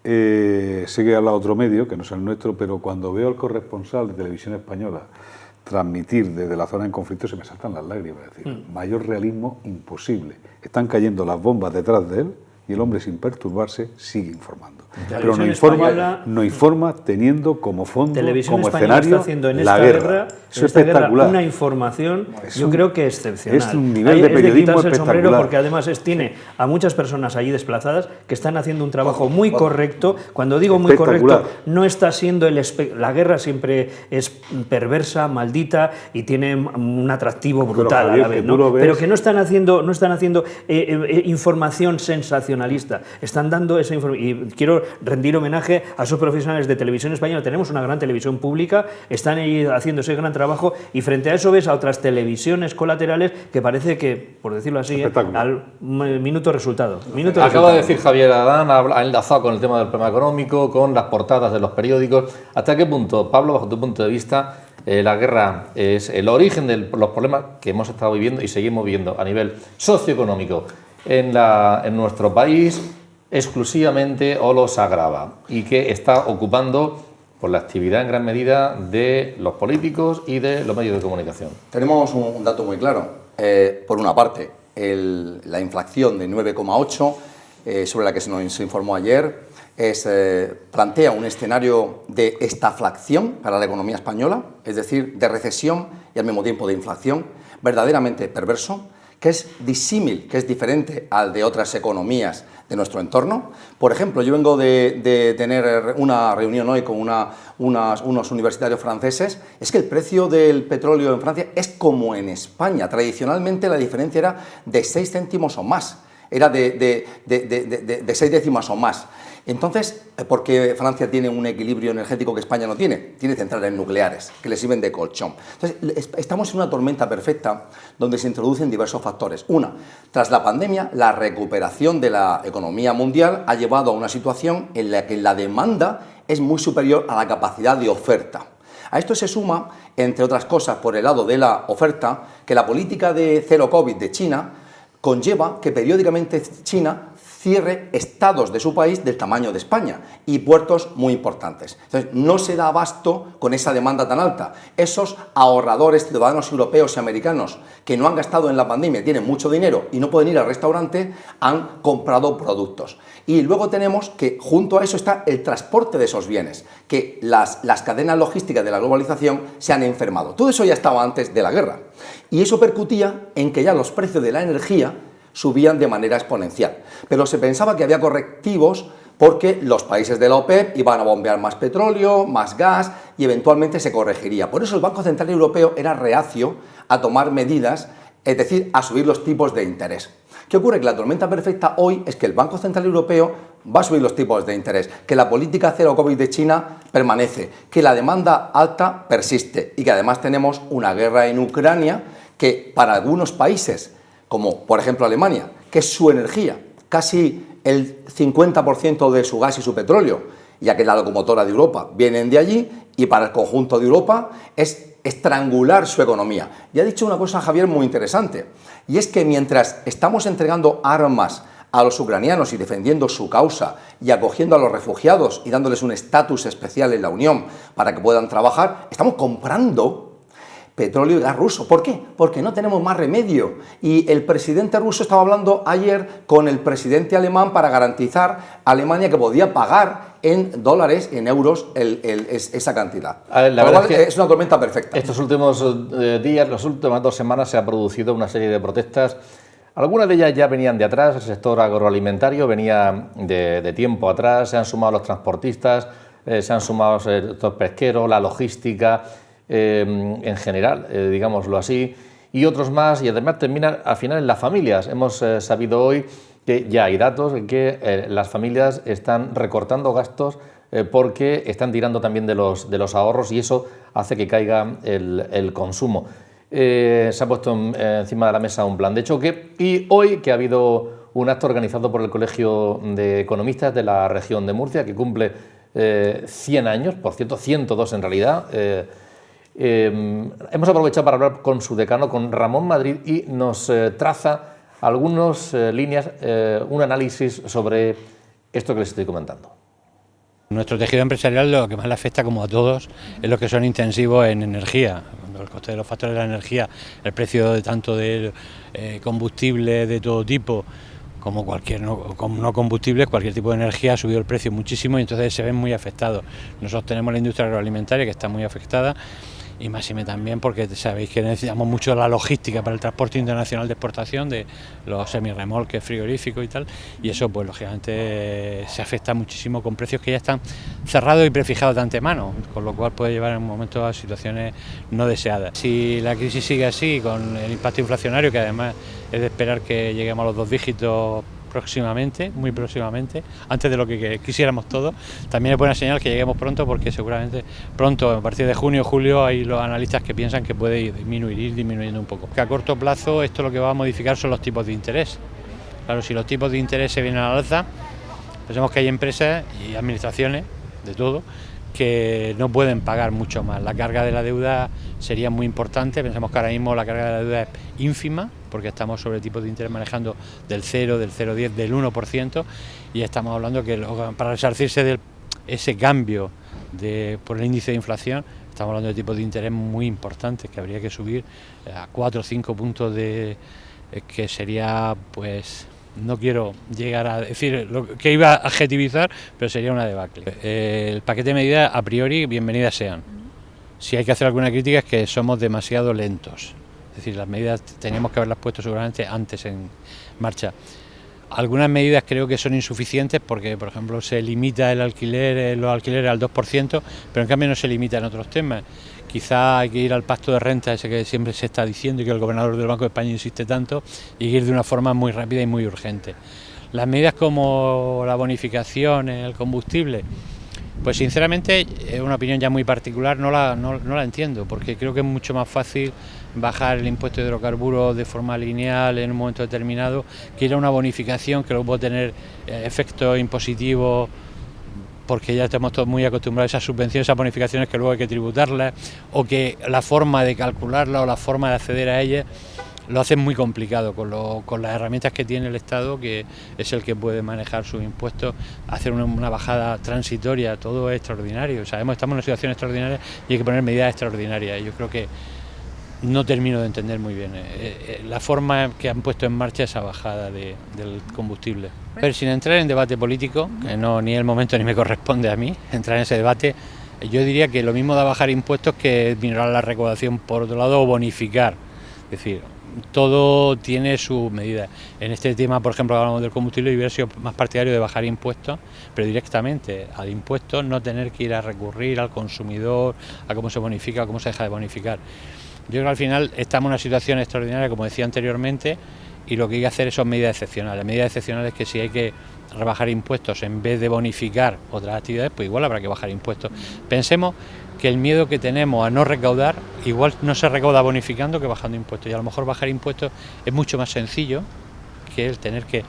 Sé que habla otro medio, que no es el nuestro, pero cuando veo al corresponsal de Televisión Española transmitir desde la zona en conflicto se me saltan las lágrimas, es decir, mayor realismo imposible. Están cayendo las bombas detrás de él y el hombre sin perturbarse sigue informando. Pero no informa teniendo como fondo, Televisión como Española escenario, está haciendo en la esta guerra. Eso es espectacular. Una información, yo creo que excepcional. Es un nivel de periodismo es de quitarse el espectacular. sombrero porque además tiene a muchas personas allí desplazadas que están haciendo un trabajo muy correcto. Cuando digo muy correcto, no está siendo la guerra siempre es perversa, maldita y tiene un atractivo brutal a la vez, ¿no? Pero que no están haciendo información sensacionalista. Están dando esa información. Y quiero rendir homenaje a esos profesionales de Televisión Española. Tenemos una gran televisión pública, están ahí haciendo ese gran trabajo y frente a eso ves a otras televisiones colaterales que parece que, por decirlo así, al minuto resultado. Acaba de decir Javier Adán, ha enlazado con el tema del problema económico, con las portadas de los periódicos. ¿Hasta qué punto, Pablo, bajo tu punto de vista, la guerra es el origen de los problemas que hemos estado viviendo y seguimos viviendo a nivel socioeconómico en nuestro país exclusivamente o los agrava y que está ocupando por la actividad en gran medida de los políticos y de los medios de comunicación? Tenemos un dato muy claro. Por una parte, la inflación de 9,8 sobre la que se nos informó ayer plantea un escenario de estaflación para la economía española, es decir, de recesión y al mismo tiempo de inflación, verdaderamente perverso, que es disímil, que es diferente al de otras economías de nuestro entorno. Por ejemplo, yo vengo de tener una reunión hoy con unos universitarios franceses. Es que el precio del petróleo en Francia es como en España. Tradicionalmente la diferencia era de 6 céntimos o más. Era de 6 décimas o más. Entonces, ¿por qué Francia tiene un equilibrio energético que España no tiene? Tiene centrales nucleares que le sirven de colchón. Entonces, estamos en una tormenta perfecta donde se introducen diversos factores. Una, tras la pandemia, la recuperación de la economía mundial ha llevado a una situación en la que la demanda es muy superior a la capacidad de oferta. A esto se suma, entre otras cosas, por el lado de la oferta, que la política de cero COVID de China conlleva que periódicamente China cierre estados de su país del tamaño de España y puertos muy importantes. Entonces, no se da abasto con esa demanda tan alta. Esos ahorradores, ciudadanos europeos y americanos que no han gastado en la pandemia, tienen mucho dinero y no pueden ir al restaurante, han comprado productos. Y luego tenemos que junto a eso está el transporte de esos bienes, que las cadenas logísticas de la globalización se han enfermado. Todo eso ya estaba antes de la guerra. Y eso percutía en que ya los precios de la energía subían de manera exponencial. Pero se pensaba que había correctivos porque los países de la OPEP iban a bombear más petróleo, más gas y eventualmente se corregiría. Por eso el Banco Central Europeo era reacio a tomar medidas, es decir, a subir los tipos de interés. ¿Qué ocurre? Que la tormenta perfecta hoy es que el Banco Central Europeo va a subir los tipos de interés, que la política cero COVID de China permanece, que la demanda alta persiste y que además tenemos una guerra en Ucrania que para algunos países, como por ejemplo Alemania, que es su energía, casi el 50% de su gas y su petróleo, ya que la locomotora de Europa vienen de allí, y para el conjunto de Europa es estrangular su economía. Y ha dicho una cosa, Javier, muy interesante, y es que mientras estamos entregando armas a los ucranianos y defendiendo su causa y acogiendo a los refugiados y dándoles un estatus especial en la Unión para que puedan trabajar, estamos comprando petróleo y gas ruso. ¿Por qué? Porque no tenemos más remedio. Y el presidente ruso estaba hablando ayer con el presidente alemán para garantizar a Alemania que podía pagar en dólares, en euros, esa cantidad. La verdad es una tormenta perfecta. Estos últimos días, las últimas 2 semanas, se ha producido una serie de protestas. Algunas de ellas ya venían de atrás, el sector agroalimentario venía de tiempo atrás, se han sumado los transportistas, se han sumado los pesqueros, la logística, en general, digámoslo así, y otros más, y además terminan al final en las familias. Hemos sabido hoy que ya hay datos en que las familias están recortando gastos porque están tirando también de los ahorros, y eso hace que caiga el consumo. Se ha puesto encima de la mesa un plan de choque, y hoy que ha habido un acto organizado por el Colegio de Economistas de la región de Murcia, que cumple 100 años, por cierto, 102 en realidad. Hemos aprovechado para hablar con su decano, con Ramón Madrid, y nos traza algunas líneas, un análisis sobre esto que les estoy comentando. Nuestro tejido empresarial lo que más le afecta, como a todos, es los que son intensivos en energía. El coste de los factores de la energía, el precio de tanto de combustible de todo tipo como cualquier no combustibles, cualquier tipo de energía ha subido el precio muchísimo, y entonces se ven muy afectados. Nosotros tenemos la industria agroalimentaria que está muy afectada, y máxime también porque sabéis que necesitamos mucho la logística para el transporte internacional de exportación de los semirremolques frigoríficos y tal, y eso pues lógicamente se afecta muchísimo con precios que ya están cerrados y prefijados de antemano, con lo cual puede llevar en un momento a situaciones no deseadas. Si la crisis sigue así, con el impacto inflacionario, que además es de esperar que lleguemos a los 2 dígitos próximamente, muy próximamente, antes de lo que quisiéramos todos, también es buena señal que lleguemos pronto, porque seguramente pronto, a partir de junio o julio, hay los analistas que piensan que puede ir disminuyendo un poco. Que a corto plazo esto lo que va a modificar son los tipos de interés. Claro, si los tipos de interés se vienen al alza, pensemos que hay empresas y administraciones, de todo, que no pueden pagar mucho más. La carga de la deuda sería muy importante. Pensamos que ahora mismo la carga de la deuda es ínfima, porque estamos sobre tipos de interés manejando del 0, del 0,10, del 1%, y estamos hablando que para resarcirse de ese cambio por el índice de inflación, estamos hablando de tipos de interés muy importantes, que habría que subir a 4 o 5 puntos que sería, pues, no quiero llegar a decir lo que iba a adjetivizar, pero sería una debacle. El paquete de medidas, a priori, bienvenidas sean. Si hay que hacer alguna crítica es que somos demasiado lentos. Es decir, las medidas teníamos que haberlas puesto seguramente antes en marcha. Algunas medidas creo que son insuficientes porque, por ejemplo, se limita los alquileres al 2%, pero en cambio no se limita en otros temas. Quizá hay que ir al pacto de renta, ese que siempre se está diciendo y que el gobernador del Banco de España insiste tanto, y ir de una forma muy rápida y muy urgente. Las medidas como la bonificación en el combustible, pues sinceramente, es una opinión ya muy particular, no la entiendo, porque creo que es mucho más fácil bajar el impuesto de hidrocarburos de forma lineal en un momento determinado que ir a una bonificación que luego puede tener efectos impositivos, porque ya estamos todos muy acostumbrados a esas subvenciones, esas bonificaciones que luego hay que tributarlas, o que la forma de calcularlas o la forma de acceder a ellas lo hacen muy complicado con las herramientas que tiene el Estado, que es el que puede manejar sus impuestos, hacer una bajada transitoria. Todo es extraordinario. Sabemos que estamos en una situación extraordinaria y hay que poner medidas extraordinarias. Yo creo que no termino de entender muy bien la forma que han puesto en marcha esa bajada del combustible. Pero sin entrar en debate político, que no ni el momento ni me corresponde a mí entrar en ese debate, yo diría que lo mismo da bajar impuestos que minorar la recaudación por otro lado, o bonificar. Es decir, todo tiene sus medidas. En este tema, por ejemplo, hablamos del combustible, y hubiera sido más partidario de bajar impuestos, pero directamente al impuesto, no tener que ir a recurrir al consumidor, a cómo se bonifica, a cómo se deja de bonificar. Yo creo que al final estamos en una situación extraordinaria, como decía anteriormente, y lo que hay que hacer son medidas excepcionales. Medidas excepcionales que si hay que rebajar impuestos en vez de bonificar otras actividades, pues igual habrá que bajar impuestos. Pensemos que el miedo que tenemos a no recaudar, igual no se recauda bonificando que bajando impuestos, y a lo mejor bajar impuestos es mucho más sencillo que el tener que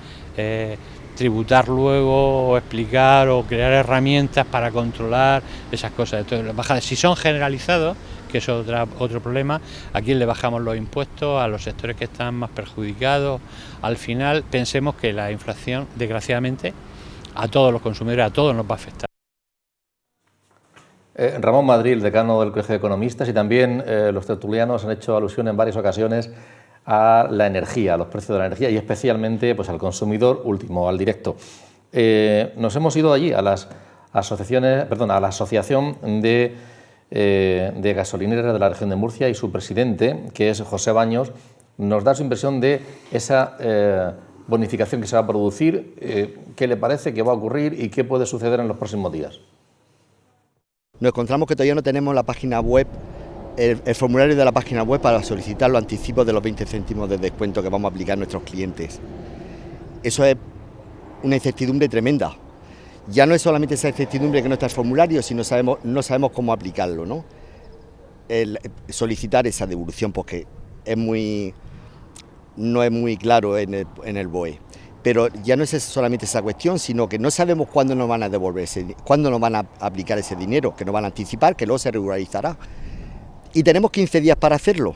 tributar luego, o explicar, o crear herramientas para controlar esas cosas. Entonces, las bajadas, si son generalizados, que es otro problema, a quién le bajamos los impuestos, a los sectores que están más perjudicados. Al final pensemos que la inflación, desgraciadamente, a todos los consumidores, a todos nos va a afectar. Ramón Madrid, decano del Colegio de Economistas, y también los tertulianos han hecho alusión en varias ocasiones a la energía, a los precios de la energía, y especialmente pues, al consumidor último, al directo. Nos hemos ido allí a la Asociación de Gasolineras de la región de Murcia, y su presidente, que es José Baños, nos da su impresión de esa bonificación que se va a producir, qué le parece que va a ocurrir y qué puede suceder en los próximos días. Nos encontramos que todavía no tenemos la página web el formulario de la página web para solicitar los anticipos de los 20 céntimos de descuento que vamos a aplicar a nuestros clientes. Eso es una incertidumbre tremenda. Ya no es solamente esa incertidumbre que no está el formulario, sino no sabemos cómo aplicarlo, ¿no? Solicitar esa devolución, porque no es muy claro en el BOE. Pero ya no es solamente esa cuestión, sino que no sabemos cuándo nos van a devolver, cuándo nos van a aplicar ese dinero, que nos van a anticipar, que luego se regularizará. Y tenemos 15 días para hacerlo,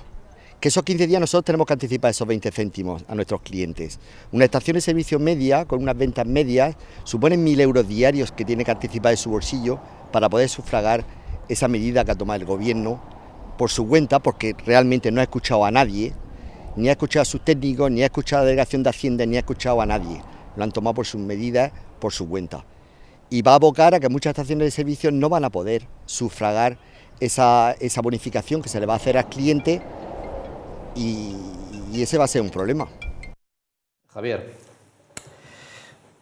que esos 15 días nosotros tenemos que anticipar esos 20 céntimos a nuestros clientes. Una estación de servicio media, con unas ventas medias, supone 1.000 euros diarios que tiene que anticipar de su bolsillo para poder sufragar esa medida que ha tomado el gobierno por su cuenta, porque realmente no ha escuchado a nadie, ni ha escuchado a sus técnicos, ni ha escuchado a la delegación de Hacienda, ni ha escuchado a nadie. Lo han tomado por sus medidas, por su cuenta. Y va a abocar a que muchas estaciones de servicio no van a poder sufragar esa bonificación que se le va a hacer al cliente, y ese va a ser un problema. Javier.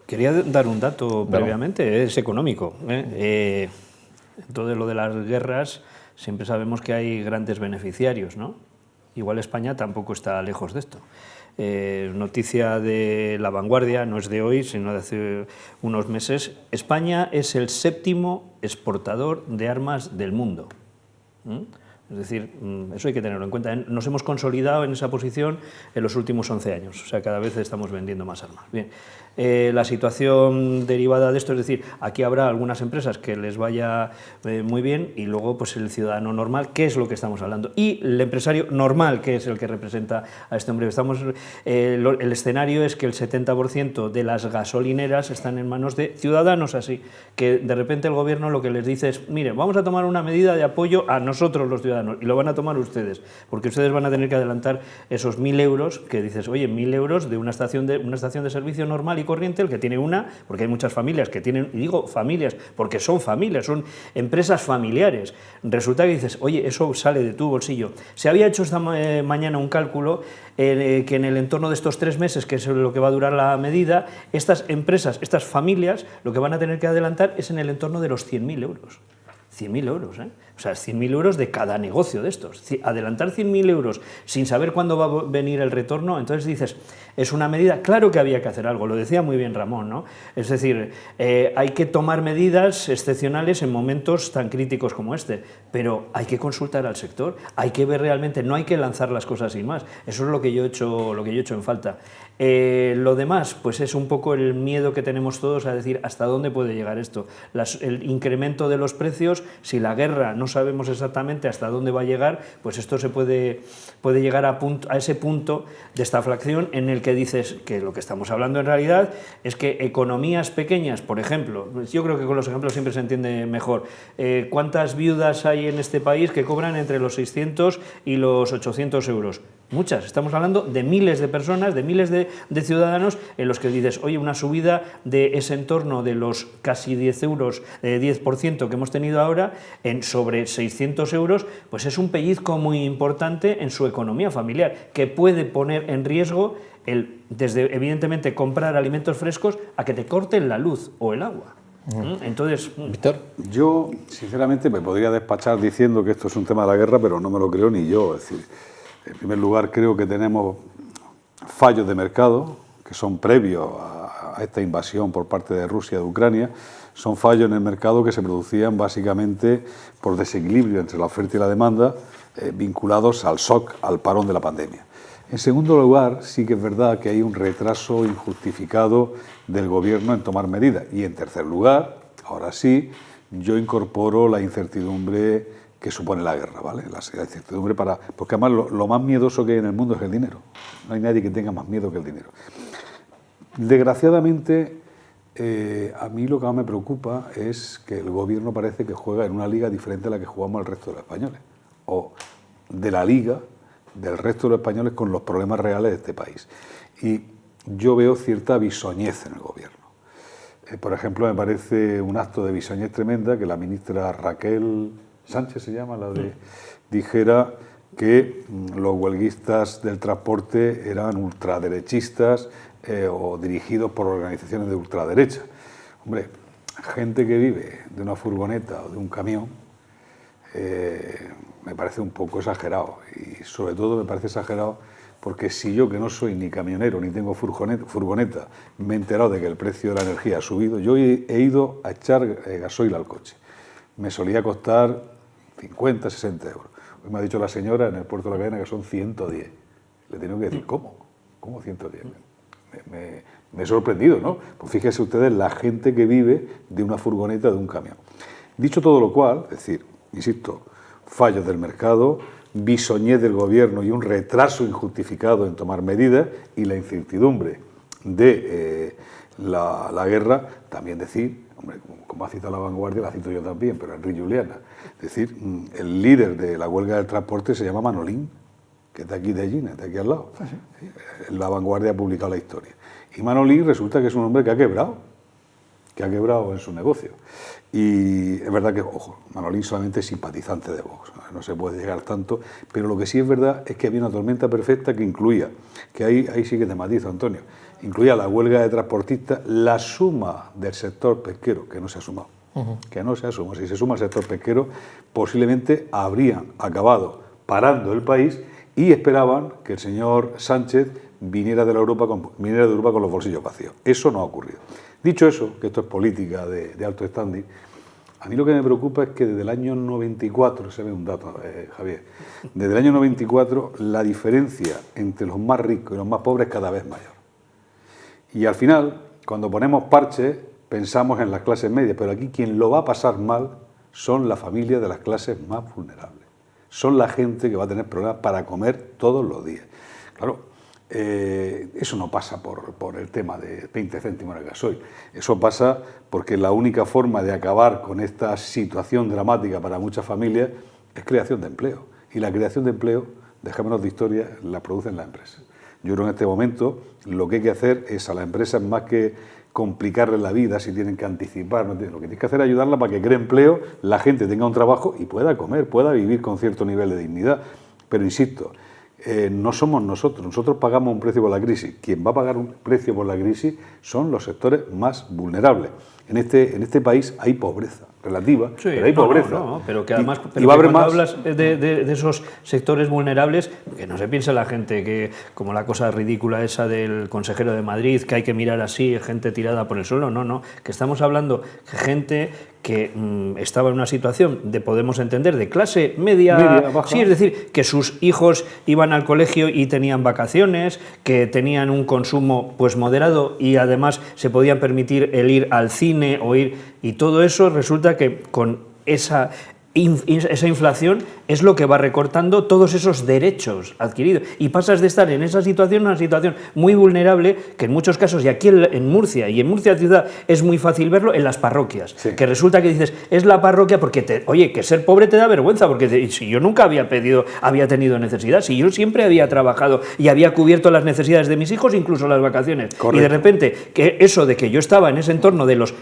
Quería dar un dato previamente, es económico. Todo lo de las guerras siempre sabemos que hay grandes beneficiarios, ¿no? Igual España tampoco está lejos de esto. Noticia de La Vanguardia, no es de hoy, sino de hace unos meses. España es el 7º exportador de armas del mundo. Es decir, eso hay que tenerlo en cuenta. Nos hemos consolidado en esa posición en los últimos 11 años, o sea, cada vez estamos vendiendo más armas. Bien. La situación derivada de esto, es decir, aquí habrá algunas empresas que les vaya muy bien, y luego pues el ciudadano normal, que es lo que estamos hablando, y el empresario normal, que es el que representa a este hombre. El escenario es que el 70% de las gasolineras están en manos de ciudadanos, así que de repente el gobierno lo que les dice es: mire, vamos a tomar una medida de apoyo a nosotros los ciudadanos, y lo van a tomar ustedes, porque ustedes van a tener que adelantar esos 1.000 euros, que dices, oye, 1.000 euros de una estación de servicio normal y corriente, el que tiene una, porque hay muchas familias que tienen, y digo familias porque son familias, son empresas familiares. Resulta que dices, oye, eso sale de tu bolsillo. Se había hecho esta mañana un cálculo que en el entorno de estos 3 meses, que es lo que va a durar la medida, estas empresas, estas familias, lo que van a tener que adelantar es en el entorno de los 100.000 euros. 100.000 euros, ¿eh? O sea, 100.000 euros de cada negocio de estos. Adelantar 100.000 euros sin saber cuándo va a venir el retorno, entonces dices, es una medida, claro que había que hacer algo, lo decía muy bien Ramón, ¿no? Es decir, hay que tomar medidas excepcionales en momentos tan críticos como este, pero hay que consultar al sector, hay que ver realmente, no hay que lanzar las cosas sin más. Eso es lo que yo he hecho en falta. Lo demás, pues es un poco el miedo que tenemos todos a decir hasta dónde puede llegar esto. El incremento de los precios, si la guerra no sabemos exactamente hasta dónde va a llegar, pues esto se puede llegar a ese punto de estaflación en el que dices que lo que estamos hablando en realidad es que economías pequeñas, por ejemplo, yo creo que con los ejemplos siempre se entiende mejor, ¿cuántas viudas hay en este país que cobran entre los 600 y los 800 euros? Muchas, estamos hablando de miles de personas, de miles de ciudadanos en los que dices, oye, una subida de ese entorno de los casi 10 euros, 10% que hemos tenido ahora, en sobre 600 euros, pues es un pellizco muy importante en su economía familiar, que puede poner en riesgo desde evidentemente comprar alimentos frescos a que te corten la luz o el agua. Entonces, Víctor. Yo, sinceramente, me podría despachar diciendo que esto es un tema de la guerra, pero no me lo creo ni yo. Es decir, en primer lugar, creo que tenemos fallos de mercado que son previos a esta invasión por parte de Rusia de Ucrania. Son fallos en el mercado que se producían básicamente por desequilibrio entre la oferta y la demanda, vinculados al shock, al parón de la pandemia. En segundo lugar, sí que es verdad que hay un retraso injustificado del Gobierno en tomar medidas. Y en tercer lugar, ahora sí, yo incorporo la incertidumbre que supone la guerra, ¿vale? La incertidumbre porque además lo más miedoso que hay en el mundo es el dinero. No hay nadie que tenga más miedo que el dinero. Desgraciadamente, a mí lo que más me preocupa es que el Gobierno parece que juega en una liga diferente a la que jugamos el resto de los españoles, o de la liga del resto de los españoles con los problemas reales de este país. Y yo veo cierta bisoñez en el Gobierno. Por ejemplo, me parece un acto de bisoñez tremenda que la ministra Raquel Sánchez, se llama, dijera que los huelguistas del transporte eran ultraderechistas o dirigidos por organizaciones de ultraderecha. Hombre, gente que vive de una furgoneta o de un camión, me parece un poco exagerado. Y sobre todo me parece exagerado porque si yo, que no soy ni camionero ni tengo furgoneta, me he enterado de que el precio de la energía ha subido, yo he ido a echar gasoil al coche. Me solía costar 50, 60 euros. Hoy me ha dicho la señora en el puerto de la Cadena que son 110. Le he tenido que decir, ¿cómo? ¿Cómo 110? Me he sorprendido, ¿no? Pues fíjense ustedes la gente que vive de una furgoneta, de un camión. Dicho todo lo cual, es decir, insisto, fallos del mercado, bisoñez del gobierno y un retraso injustificado en tomar medidas y la incertidumbre de la guerra, también decir, hombre, como ha citado La Vanguardia, la cito yo también, pero Enrique Juliana, es decir, el líder de la huelga del transporte se llama Manolín, que es de aquí de Egina, de aquí al lado. La Vanguardia ha publicado la historia. Y Manolín resulta que es un hombre que ha quebrado en su negocio. Y es verdad que, ojo, Manolín solamente es simpatizante de Vox, no se puede llegar tanto, pero lo que sí es verdad es que había una tormenta perfecta que incluía, que ahí sí que te matizo, Antonio, incluía la huelga de transportistas, la suma del sector pesquero, que no se ha sumado, que no se ha sumado. Si se suma el sector pesquero, posiblemente habrían acabado parando el país y esperaban que el señor Sánchez viniera de Europa con los bolsillos vacíos. Eso no ha ocurrido. Dicho eso, que esto es política de alto standing, a mí lo que me preocupa es que desde el año 94, se ve un dato, Javier, desde el año 94 la diferencia entre los más ricos y los más pobres es cada vez mayor. Y al final, cuando ponemos parches, pensamos en las clases medias, pero aquí quien lo va a pasar mal son las familias de las clases más vulnerables. Son la gente que va a tener problemas para comer todos los días. Claro, eso no pasa por el tema de 20 céntimos de gasoil. Eso pasa porque la única forma de acabar con esta situación dramática para muchas familias es creación de empleo. Y la creación de empleo, dejémonos de historia, la producen las empresas. Yo creo que en este momento lo que hay que hacer es a las empresas, más que complicarles la vida si tienen que anticipar, lo que tienes que hacer es ayudarla para que cree empleo, la gente tenga un trabajo y pueda comer, pueda vivir con cierto nivel de dignidad. Pero insisto, no somos nosotros pagamos un precio por la crisis. Quien va a pagar un precio por la crisis son los sectores más vulnerables. En este país hay pobreza relativa, sí, pero hay pobreza. Pero que además, cuando hablas de esos sectores vulnerables, que no se piense la gente que, como la cosa ridícula esa del consejero de Madrid, que hay que mirar así, gente tirada por el suelo, no, que estamos hablando de gente que estaba en una situación de, podemos entender, de clase media baja. Sí, es decir, que sus hijos iban al colegio y tenían vacaciones, que tenían un consumo pues moderado y además se podían permitir el ir al cine o ir, y todo eso resulta que con esa inflación es lo que va recortando todos esos derechos adquiridos y pasas de estar en esa situación a una situación muy vulnerable que en muchos casos, y aquí en Murcia y en Murcia ciudad es muy fácil verlo en las parroquias, sí. Que resulta que dices, es la parroquia porque oye, que ser pobre te da vergüenza, porque si yo nunca había tenido necesidad, si yo siempre había trabajado y había cubierto las necesidades de mis hijos, incluso las vacaciones. Correcto. Y de repente que eso de que yo estaba en ese entorno de los,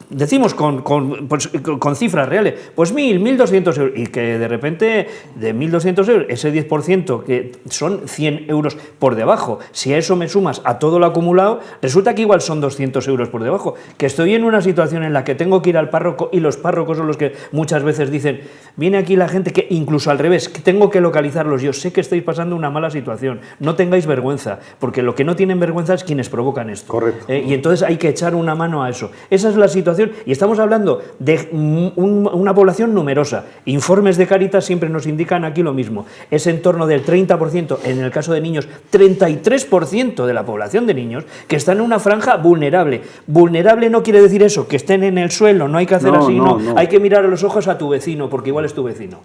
decimos con cifras reales, pues 1.200 euros, y que de repente de 1.200 euros, ese 10%, que son 100 euros por debajo, si a eso me sumas a todo lo acumulado, resulta que igual son 200 euros por debajo, que estoy en una situación en la que tengo que ir al párroco, y los párrocos son los que muchas veces dicen, viene aquí la gente, que incluso al revés, que tengo que localizarlos, yo sé que estáis pasando una mala situación, no tengáis vergüenza, porque lo que no tienen vergüenza es quienes provocan esto. Correcto. Y entonces hay que echar una mano a eso. Esa es la situación. Y estamos hablando de una población numerosa. Informes de Cáritas siempre nos indican aquí lo mismo. Es en torno del 30%, en el caso de niños, 33% de la población de niños que están en una franja vulnerable. Vulnerable no quiere decir eso, que estén en el suelo, no hay que hacer así, no. Hay que mirar a los ojos a tu vecino, porque igual es tu vecino.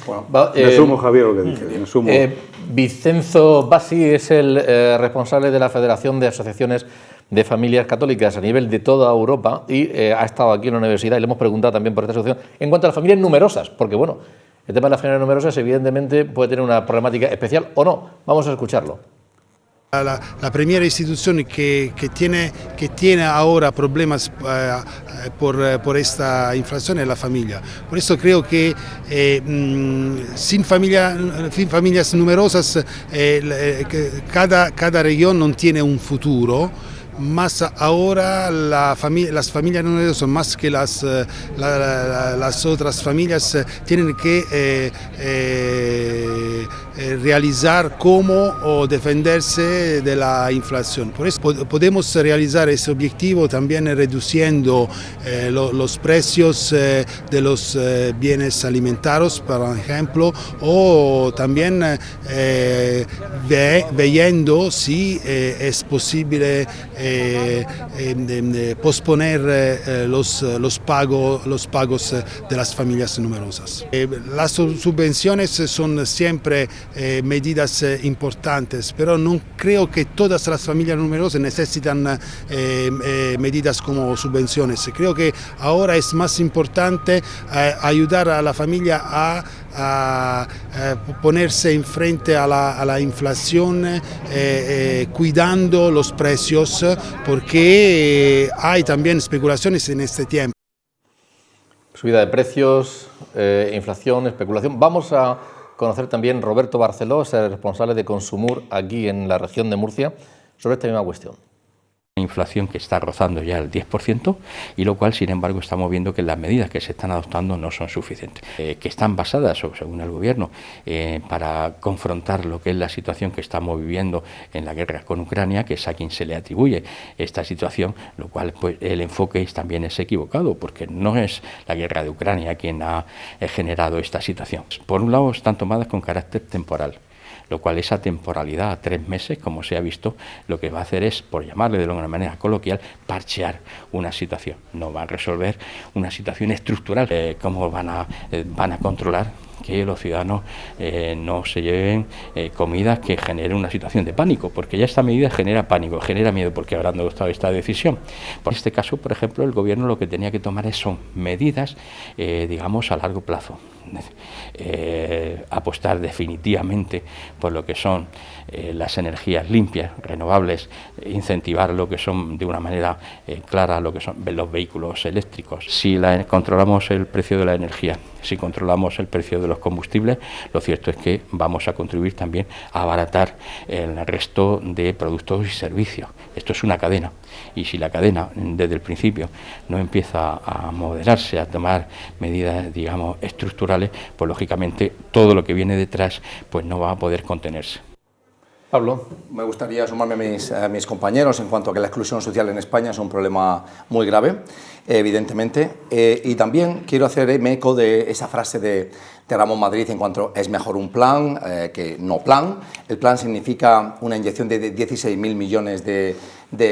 Bueno, me sumo, Javier, lo que dice. Vincenzo Bassi es el responsable de la Federación de Asociaciones de Familias Católicas a nivel de toda Europa y ha estado aquí en la universidad y le hemos preguntado también por esta situación en cuanto a las familias numerosas, porque bueno, el tema de las familias numerosas evidentemente puede tener una problemática especial o no. Vamos a escucharlo. La primera institución que tiene ahora problemas por esta inflación es la familia. Por eso creo que sin familias numerosas cada región no tiene un futuro. más ahora las familias numerosas, más que las otras familias, tienen que realizar cómo defenderse de la inflación. Por eso podemos realizar ese objetivo también reduciendo los precios de los bienes alimentarios, por ejemplo, o también viendo si es posible posponer los pagos de las familias numerosas. Las subvenciones son siempre medidas importantes, pero no creo que todas las familias numerosas necesitan medidas como subvenciones. Creo que ahora es más importante ayudar a la familia a ponerse enfrente a la inflación, cuidando los precios, porque hay también especulaciones en este tiempo. Subida de precios, inflación, especulación. Vamos a conocer también Roberto Barceló, es el responsable de Consumur aquí en la región de Murcia, sobre esta misma cuestión. Inflación que está rozando ya el 10% y lo cual, sin embargo, estamos viendo que las medidas que se están adoptando no son suficientes, que están basadas, según el Gobierno, para confrontar lo que es la situación que estamos viviendo en la guerra con Ucrania, que es a quien se le atribuye esta situación, lo cual pues el enfoque también es equivocado, porque no es la guerra de Ucrania quien ha generado esta situación. Por un lado, están tomadas con carácter temporal, lo cual esa temporalidad a 3 meses, como se ha visto, lo que va a hacer es, por llamarle de alguna manera coloquial, parchear una situación. No va a resolver una situación estructural. ¿Cómo van a controlar que los ciudadanos no se lleven comidas que generen una situación de pánico? Porque ya esta medida genera pánico, genera miedo, porque habrán adoptado esta decisión. Por este caso, por ejemplo, el Gobierno lo que tenía que tomar son medidas, digamos, a largo plazo. Apostar definitivamente por lo que son las energías limpias, renovables, incentivar lo que son de una manera clara lo que son los vehículos eléctricos. Si controlamos el precio de la energía, si controlamos el precio de los combustibles, lo cierto es que vamos a contribuir también a abaratar el resto de productos y servicios. Esto es una cadena, y si la cadena desde el principio no empieza a moderarse, a tomar medidas, digamos, estructurales, pues lógicamente todo lo que viene detrás pues no va a poder contenerse. Pablo. Me gustaría sumarme a mis compañeros en cuanto a que la exclusión social en España es un problema muy grave, evidentemente, y también quiero hacerme eco de esa frase de Ramón Madrid en cuanto a es mejor un plan que no plan. El plan significa una inyección de 16.000 millones de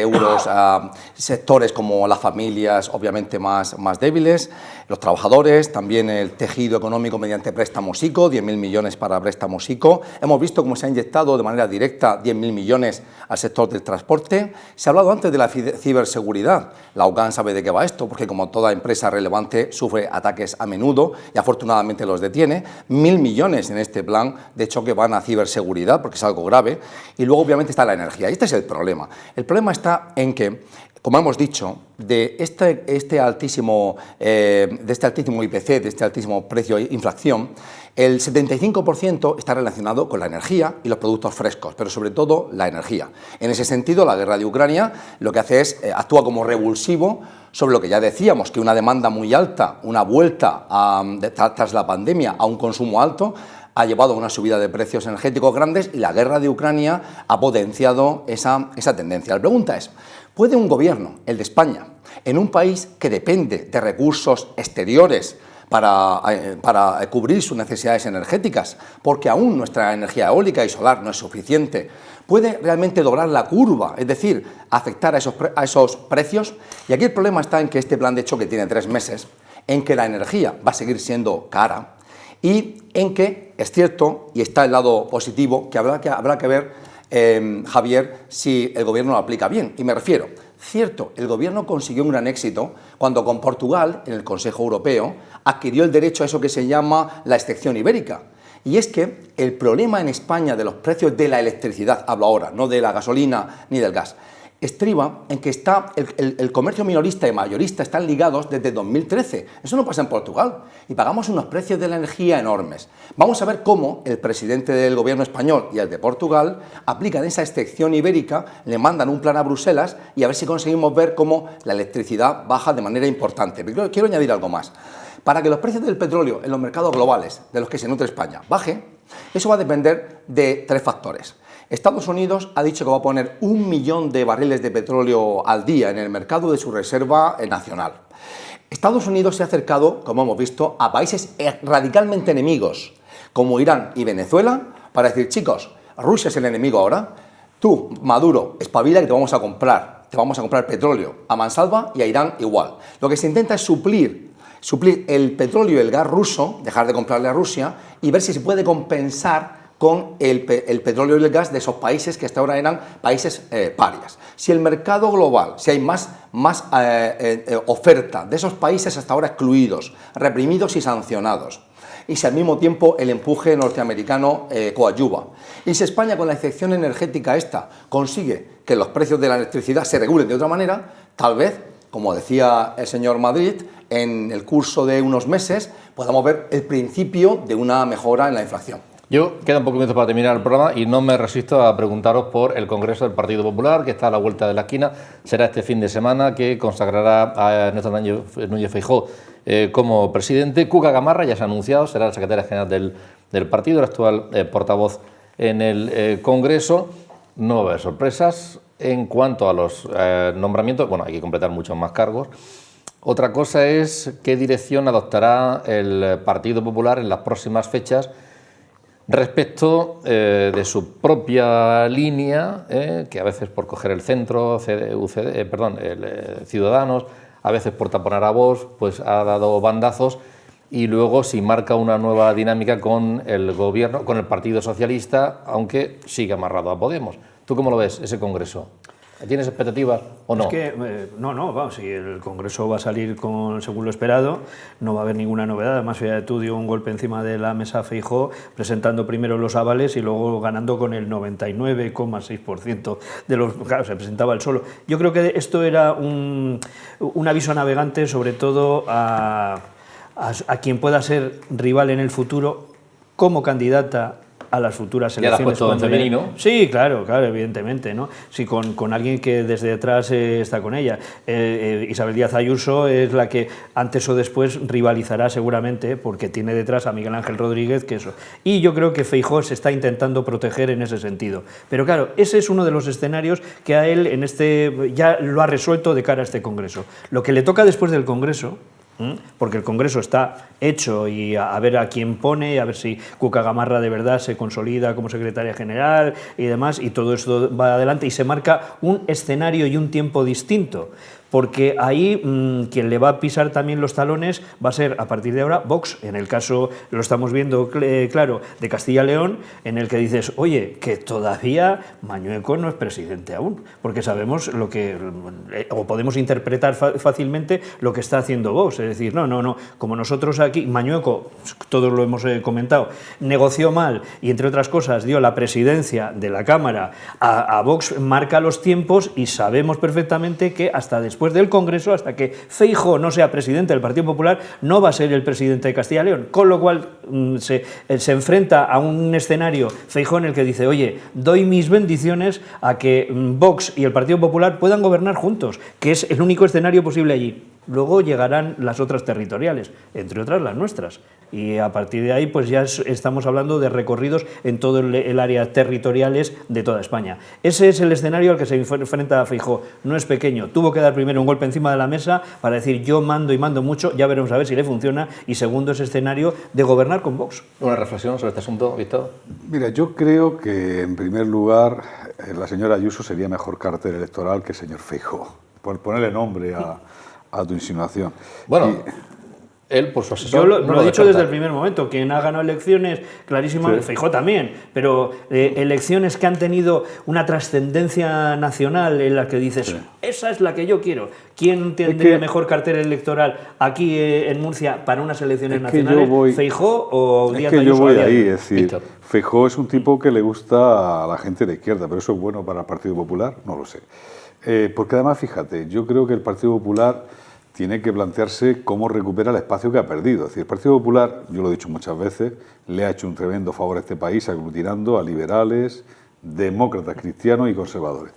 euros a sectores como las familias, obviamente más débiles, los trabajadores, también el tejido económico mediante préstamos ICO, 10.000 millones para préstamos ICO. Hemos visto cómo se ha inyectado de manera directa 10.000 millones al sector del transporte. Se ha hablado antes de la ciberseguridad. La UCAN sabe de qué va esto, porque como toda empresa relevante sufre ataques a menudo y afortunadamente los detiene. 1.000 millones en este plan, de hecho, que van a ciberseguridad, porque es algo grave. Y luego, obviamente, está la energía. Y este es el problema. El problema está en que, como hemos dicho, de este altísimo IPC, de este altísimo precio de inflación, el 75% está relacionado con la energía y los productos frescos, pero sobre todo la energía. En ese sentido, la guerra de Ucrania lo que hace es actúa como revulsivo sobre lo que ya decíamos, que una demanda muy alta, una vuelta tras la pandemia a un consumo alto, ha llevado a una subida de precios energéticos grandes, y la guerra de Ucrania ha potenciado esa tendencia. La pregunta es, ¿puede un gobierno, el de España, en un país que depende de recursos exteriores para cubrir sus necesidades energéticas, porque aún nuestra energía eólica y solar no es suficiente, puede realmente doblar la curva, es decir, afectar a esos precios? Y aquí el problema está en que este plan de choque tiene 3 meses, en que la energía va a seguir siendo cara, y en que es cierto, y está el lado positivo, que habrá que ver, Javier, si el gobierno lo aplica bien. Y me refiero, cierto, el gobierno consiguió un gran éxito cuando con Portugal, en el Consejo Europeo, adquirió el derecho a eso que se llama la excepción ibérica. Y es que el problema en España de los precios de la electricidad, hablo ahora, no de la gasolina ni del gas, estriba en que está el comercio minorista y mayorista están ligados desde 2013. Eso no pasa en Portugal. Y pagamos unos precios de la energía enormes. Vamos a ver cómo el presidente del gobierno español y el de Portugal aplican esa excepción ibérica, le mandan un plan a Bruselas y a ver si conseguimos ver cómo la electricidad baja de manera importante. Pero quiero añadir algo más. Para que los precios del petróleo en los mercados globales, de los que se nutre España, baje, eso va a depender de 3 factores. Estados Unidos ha dicho que va a poner 1 millón de barriles de petróleo al día en el mercado de su reserva nacional. Estados Unidos se ha acercado, como hemos visto, a países radicalmente enemigos, como Irán y Venezuela, para decir, chicos, Rusia es el enemigo ahora, tú, Maduro, espabila que te vamos a comprar petróleo a mansalva y a Irán igual. Lo que se intenta es suplir el petróleo y el gas ruso, dejar de comprarle a Rusia y ver si se puede compensar con el petróleo y el gas de esos países que hasta ahora eran países parias. Si el mercado global, si hay más oferta de esos países hasta ahora excluidos, reprimidos y sancionados, y si al mismo tiempo el empuje norteamericano coadyuva, y si España con la excepción energética esta consigue que los precios de la electricidad se regulen de otra manera, tal vez, como decía el señor Madrid, en el curso de unos meses podamos ver el principio de una mejora en la inflación. Yo, queda un poco de minutos para terminar el programa y no me resisto a preguntaros por el Congreso del Partido Popular, que está a la vuelta de la esquina. Será este fin de semana, que consagrará a Ernesto Núñez Feijóo como presidente. Cuca Gamarra ya se ha anunciado, será la secretaria general del partido, el actual portavoz en el Congreso. No va a haber sorpresas. En cuanto a los nombramientos, bueno, hay que completar muchos más cargos. Otra cosa es qué dirección adoptará el Partido Popular en las próximas fechas respecto de su propia línea, que a veces por coger el centro, Ciudadanos, a veces por taponar a Vox, pues ha dado bandazos, y luego si marca una nueva dinámica con el gobierno, con el Partido Socialista, aunque sigue amarrado a Podemos. ¿Tú cómo lo ves, ese Congreso? ¿Tienes expectativas o no? Es que, vamos, si el Congreso va a salir según lo esperado, no va a haber ninguna novedad. Además, tú dio un golpe encima de la mesa a Feijóo, presentando primero los avales y luego ganando con el 99,6% de los... Claro, se presentaba él solo. Yo creo que esto era un aviso navegante, sobre todo a quien pueda ser rival en el futuro como candidata a las futuras elecciones. ¿Ya lo has puesto en femenino? Sí, claro, evidentemente, ¿no? Sí, con alguien que desde detrás está con ella. Isabel Díaz Ayuso es la que antes o después rivalizará seguramente, porque tiene detrás a Miguel Ángel Rodríguez, que eso. Y yo creo que Feijóo se está intentando proteger en ese sentido. Pero claro, ese es uno de los escenarios que a él ya lo ha resuelto de cara a este Congreso. Lo que le toca después del Congreso, porque el Congreso está hecho y a ver a quién pone, a ver si Cuca Gamarra de verdad se consolida como secretaria general y demás, y todo esto va adelante y se marca un escenario y un tiempo distinto. Porque ahí quien le va a pisar también los talones va a ser, a partir de ahora, Vox. En el caso, lo estamos viendo claro, de Castilla y León, en el que dices, oye, que todavía Mañueco no es presidente aún, porque sabemos o podemos interpretar fácilmente lo que está haciendo Vox. Es decir, no, como nosotros aquí, Mañueco, todos lo hemos comentado, negoció mal y, entre otras cosas, dio la presidencia de la Cámara a Vox, marca los tiempos y sabemos perfectamente que hasta después del Congreso, hasta que Feijóo no sea presidente del Partido Popular, no va a ser el presidente de Castilla y León, con lo cual se enfrenta a un escenario Feijóo en el que dice, oye, doy mis bendiciones a que Vox y el Partido Popular puedan gobernar juntos, que es el único escenario posible allí. Luego llegarán las otras territoriales, entre otras las nuestras. Y a partir de ahí pues ya estamos hablando de recorridos en todo el área territoriales de toda España. Ese es el escenario al que se enfrenta Feijóo. No es pequeño. Tuvo que dar primero un golpe encima de la mesa para decir yo mando y mando mucho, ya veremos a ver si le funciona. Y segundo, ese escenario de gobernar con Vox. ¿Una reflexión sobre este asunto, Víctor? Mira, yo creo que en primer lugar la señora Ayuso sería mejor cartel electoral que el señor Feijóo, por ponerle nombre a tu insinuación. Bueno, él por su asesor... Yo lo he dicho desde el primer momento. Quien ha ganado elecciones, clarísimamente, sí. Feijóo también, pero elecciones que han tenido una trascendencia nacional en la que dices, sí, esa es la que yo quiero. ¿Quién tendría mejor cartera electoral aquí en Murcia para unas elecciones nacionales? ¿Feijóo o Díaz Ayuso? Es que yo voy ahí, es decir, Feijóo es un tipo que le gusta a la gente de izquierda, pero eso es bueno para el Partido Popular, no lo sé. Porque además, fíjate, yo creo que el Partido Popular tiene que plantearse cómo recupera el espacio que ha perdido. Es decir, el Partido Popular, yo lo he dicho muchas veces, le ha hecho un tremendo favor a este país aglutinando a liberales, demócratas, cristianos y conservadores.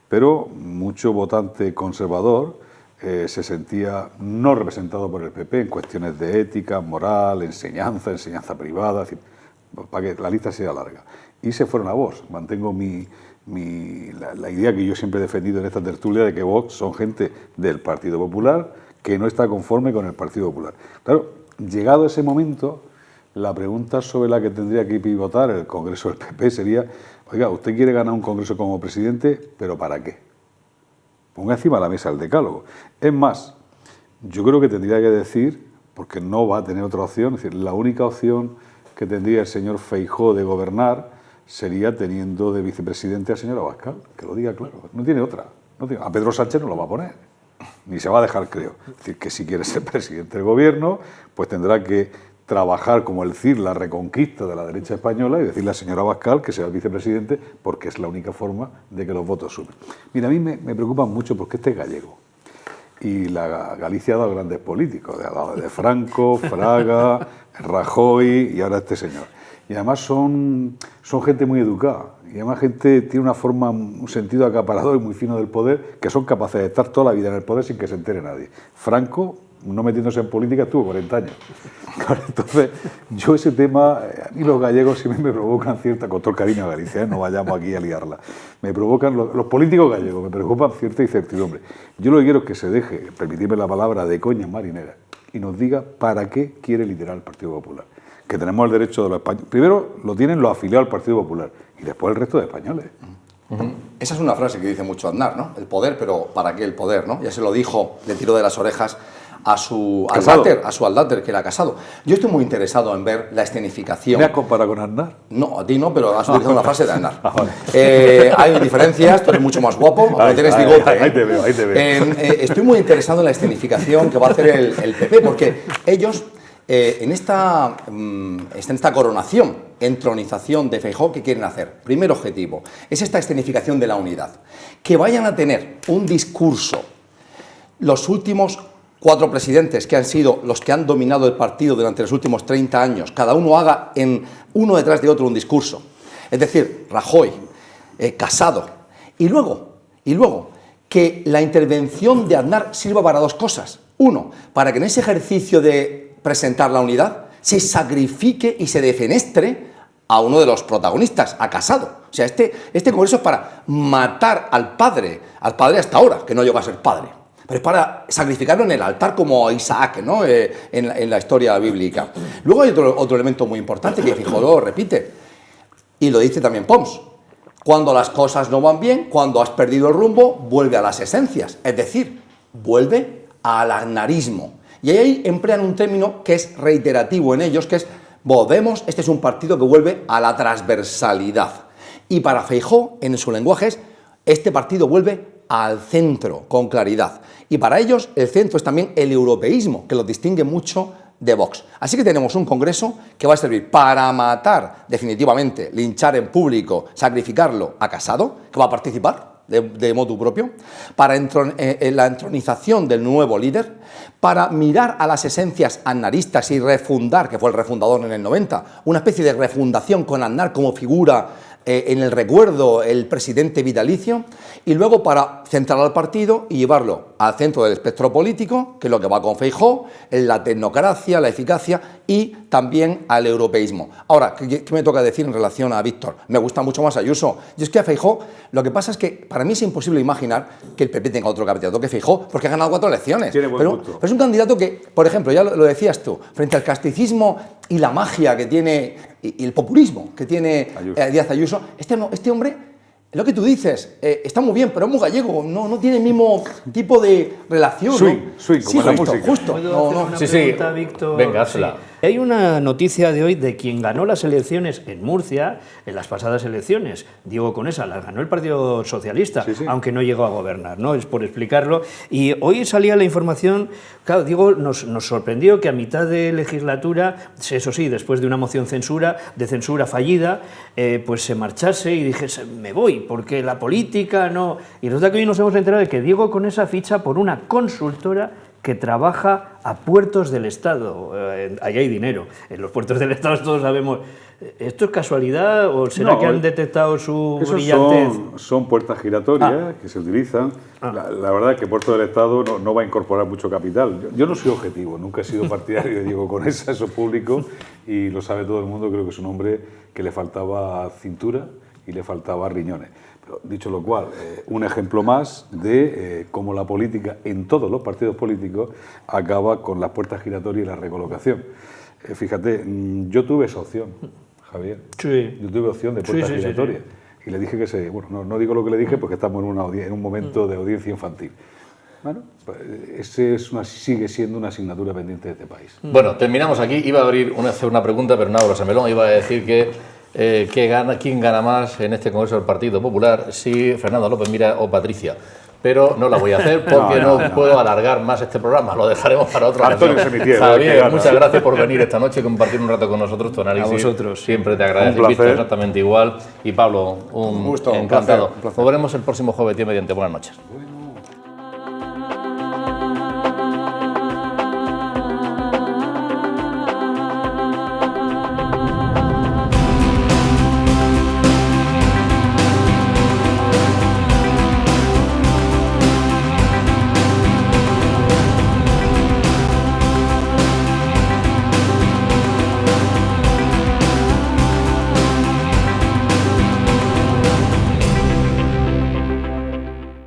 Pero mucho votante conservador se sentía no representado por el PP en cuestiones de ética, moral, enseñanza privada, es decir, para que la lista sea larga. Y se fueron a Vox. Mantengo la idea que yo siempre he defendido en esta tertulia de que Vox son gente del Partido Popular que no está conforme con el Partido Popular. Claro, llegado ese momento, la pregunta sobre la que tendría que pivotar el Congreso del PP sería: oiga, usted quiere ganar un Congreso como presidente, ¿pero para qué? Ponga encima de la mesa el decálogo. Es más, yo creo que tendría que decir, porque no va a tener otra opción, es decir, la única opción que tendría el señor Feijóo de gobernar sería teniendo de vicepresidente al señor Abascal, que lo diga claro, no tiene otra. A Pedro Sánchez no lo va a poner, ni se va a dejar, creo. Es decir, que si quiere ser presidente del gobierno, pues tendrá que trabajar, como decir, la reconquista de la derecha española y decirle al señor Abascal que sea el vicepresidente, porque es la única forma de que los votos suben. Mira, a mí me preocupa mucho porque este es gallego. Y la Galicia ha dado grandes políticos, ha dado de Franco, Fraga, Rajoy y ahora este señor. Y además son gente muy educada. Y además gente tiene una forma, un sentido acaparador y muy fino del poder, que son capaces de estar toda la vida en el poder sin que se entere nadie. Franco, no metiéndose en política, estuvo 40 años. Entonces, yo ese tema, a mí los gallegos siempre me provocan cierta, con todo el cariño a Galicia, no vayamos aquí a liarla, me provocan, los políticos gallegos me preocupan cierta incertidumbre. Yo lo que quiero es que se deje, permitidme la palabra, de coña marinera y nos diga para qué quiere liderar el Partido Popular. Que tenemos el derecho de los españoles. Primero lo tienen los afiliados al Partido Popular y después el resto de españoles. Esa es una frase que dice mucho Aznar, ¿no? El poder, pero ¿para qué el poder, no? Ya se lo dijo, le tiró de las orejas a su aldáter, que era Casado. Yo estoy muy interesado en ver la escenificación. ¿Me has comparado con Aznar? No, a ti no, pero has utilizado una frase de Aznar. Hay diferencias, tú eres mucho más guapo, aunque tienes bigote. Ahí te veo. Estoy muy interesado en la escenificación que va a hacer el PP, porque ellos, en esta coronación, entronización de Feijóo, ¿qué quieren hacer? Primer objetivo, es esta escenificación de la unidad. Que vayan a tener un discurso, los últimos 4 presidentes que han sido los que han dominado el partido durante los últimos 30 años, cada uno haga uno detrás de otro un discurso. Es decir, Rajoy, Casado. Y luego, que la intervención de Aznar sirva para 2 cosas. Uno, para que en ese ejercicio de presentar la unidad se sacrifique y se defenestre a uno de los protagonistas, a Casado. O sea, este congreso es para matar al padre hasta ahora, que no llegó a ser padre. Pero es para sacrificarlo en el altar como a Isaac, ¿no? En la historia bíblica. Luego hay otro elemento muy importante que Feijóo lo repite, y lo dice también Pons. Cuando las cosas no van bien, cuando has perdido el rumbo, vuelve a las esencias, es decir, vuelve al aznarismo. Y ahí emplean un término que es reiterativo en ellos, que es volvemos, este es un partido que vuelve a la transversalidad. Y para Feijóo, en su lenguaje, este partido vuelve al centro, con claridad. Y para ellos el centro es también el europeísmo, que los distingue mucho de Vox. Así que tenemos un congreso que va a servir para matar definitivamente, linchar en público, sacrificarlo a Casado, que va a participar de motu propio, para la entronización del nuevo líder, para mirar a las esencias aznaristas y refundar, que fue el refundador en el 90, una especie de refundación con Aznar como figura en el recuerdo, el presidente vitalicio, y luego para centrar al partido y llevarlo al centro del espectro político, que es lo que va con Feijóo, en la tecnocracia, la eficacia y también al europeísmo. Ahora, ¿qué me toca decir en relación a Víctor? Me gusta mucho más Ayuso. Y es que a Feijóo, lo que pasa es que para mí es imposible imaginar que el PP tenga otro candidato que Feijóo, porque ha ganado 4 elecciones. Pero es un candidato que, por ejemplo, ya lo decías tú, frente al casticismo y la magia que tiene y el populismo que tiene Díaz Ayuso, este hombre, lo que tú dices, está muy bien, pero es muy gallego, no tiene el mismo tipo de relación. Swing, como en la música. Justo. ¿Puedo hacer una pregunta, Víctor? Venga, hazla. Sí. Hay una noticia de hoy de quien ganó las elecciones en Murcia, en las pasadas elecciones. Diego Conesa, las ganó el Partido Socialista, Sí, sí. aunque no llegó a gobernar, ¿no? Es por explicarlo. Y hoy salía la información, claro, Diego nos sorprendió que a mitad de legislatura, eso sí, después de una moción de censura fallida, pues se marchase y dijese, me voy, porque la política no... Y resulta que hoy nos hemos enterado de que Diego Conesa ficha por una consultora que trabaja a puertos del Estado. Ahí hay dinero. En los puertos del Estado todos sabemos... ¿Esto es casualidad o será que han detectado su brillantez? Son puertas giratorias que se utilizan. La verdad es que Puerto del Estado no va a incorporar mucho capital. Yo no soy objetivo, nunca he sido partidario de Diego Conesa, eso es público y lo sabe todo el mundo. Creo que es un hombre que le faltaba cintura y le faltaba riñones. Pero, dicho lo cual, un ejemplo más de cómo la política en todos los partidos políticos acaba con las puertas giratorias y la recolocación. Fíjate, yo tuve esa opción, Javier. Sí. Yo tuve opción de puertas giratorias. Y le dije que bueno, no digo lo que le dije porque estamos en un momento de audiencia infantil. Bueno, pues ese sigue siendo una asignatura pendiente de este país. Bueno, terminamos aquí. Iba a hacer una pregunta, pero no abro ese melón. Iba a decir quién gana más en este Congreso del Partido Popular, si Fernando López Mira o Patricia. Pero no la voy a hacer porque no puedo alargar más este programa. Lo dejaremos para otra ocasión. Javier, muchas gracias por venir esta noche y compartir un rato con nosotros tu análisis. A vosotros. Siempre te agradezco. Víctor, exactamente igual. Y Pablo, un gusto, encantado. Nos veremos el próximo jueves, mediante. Buenas noches.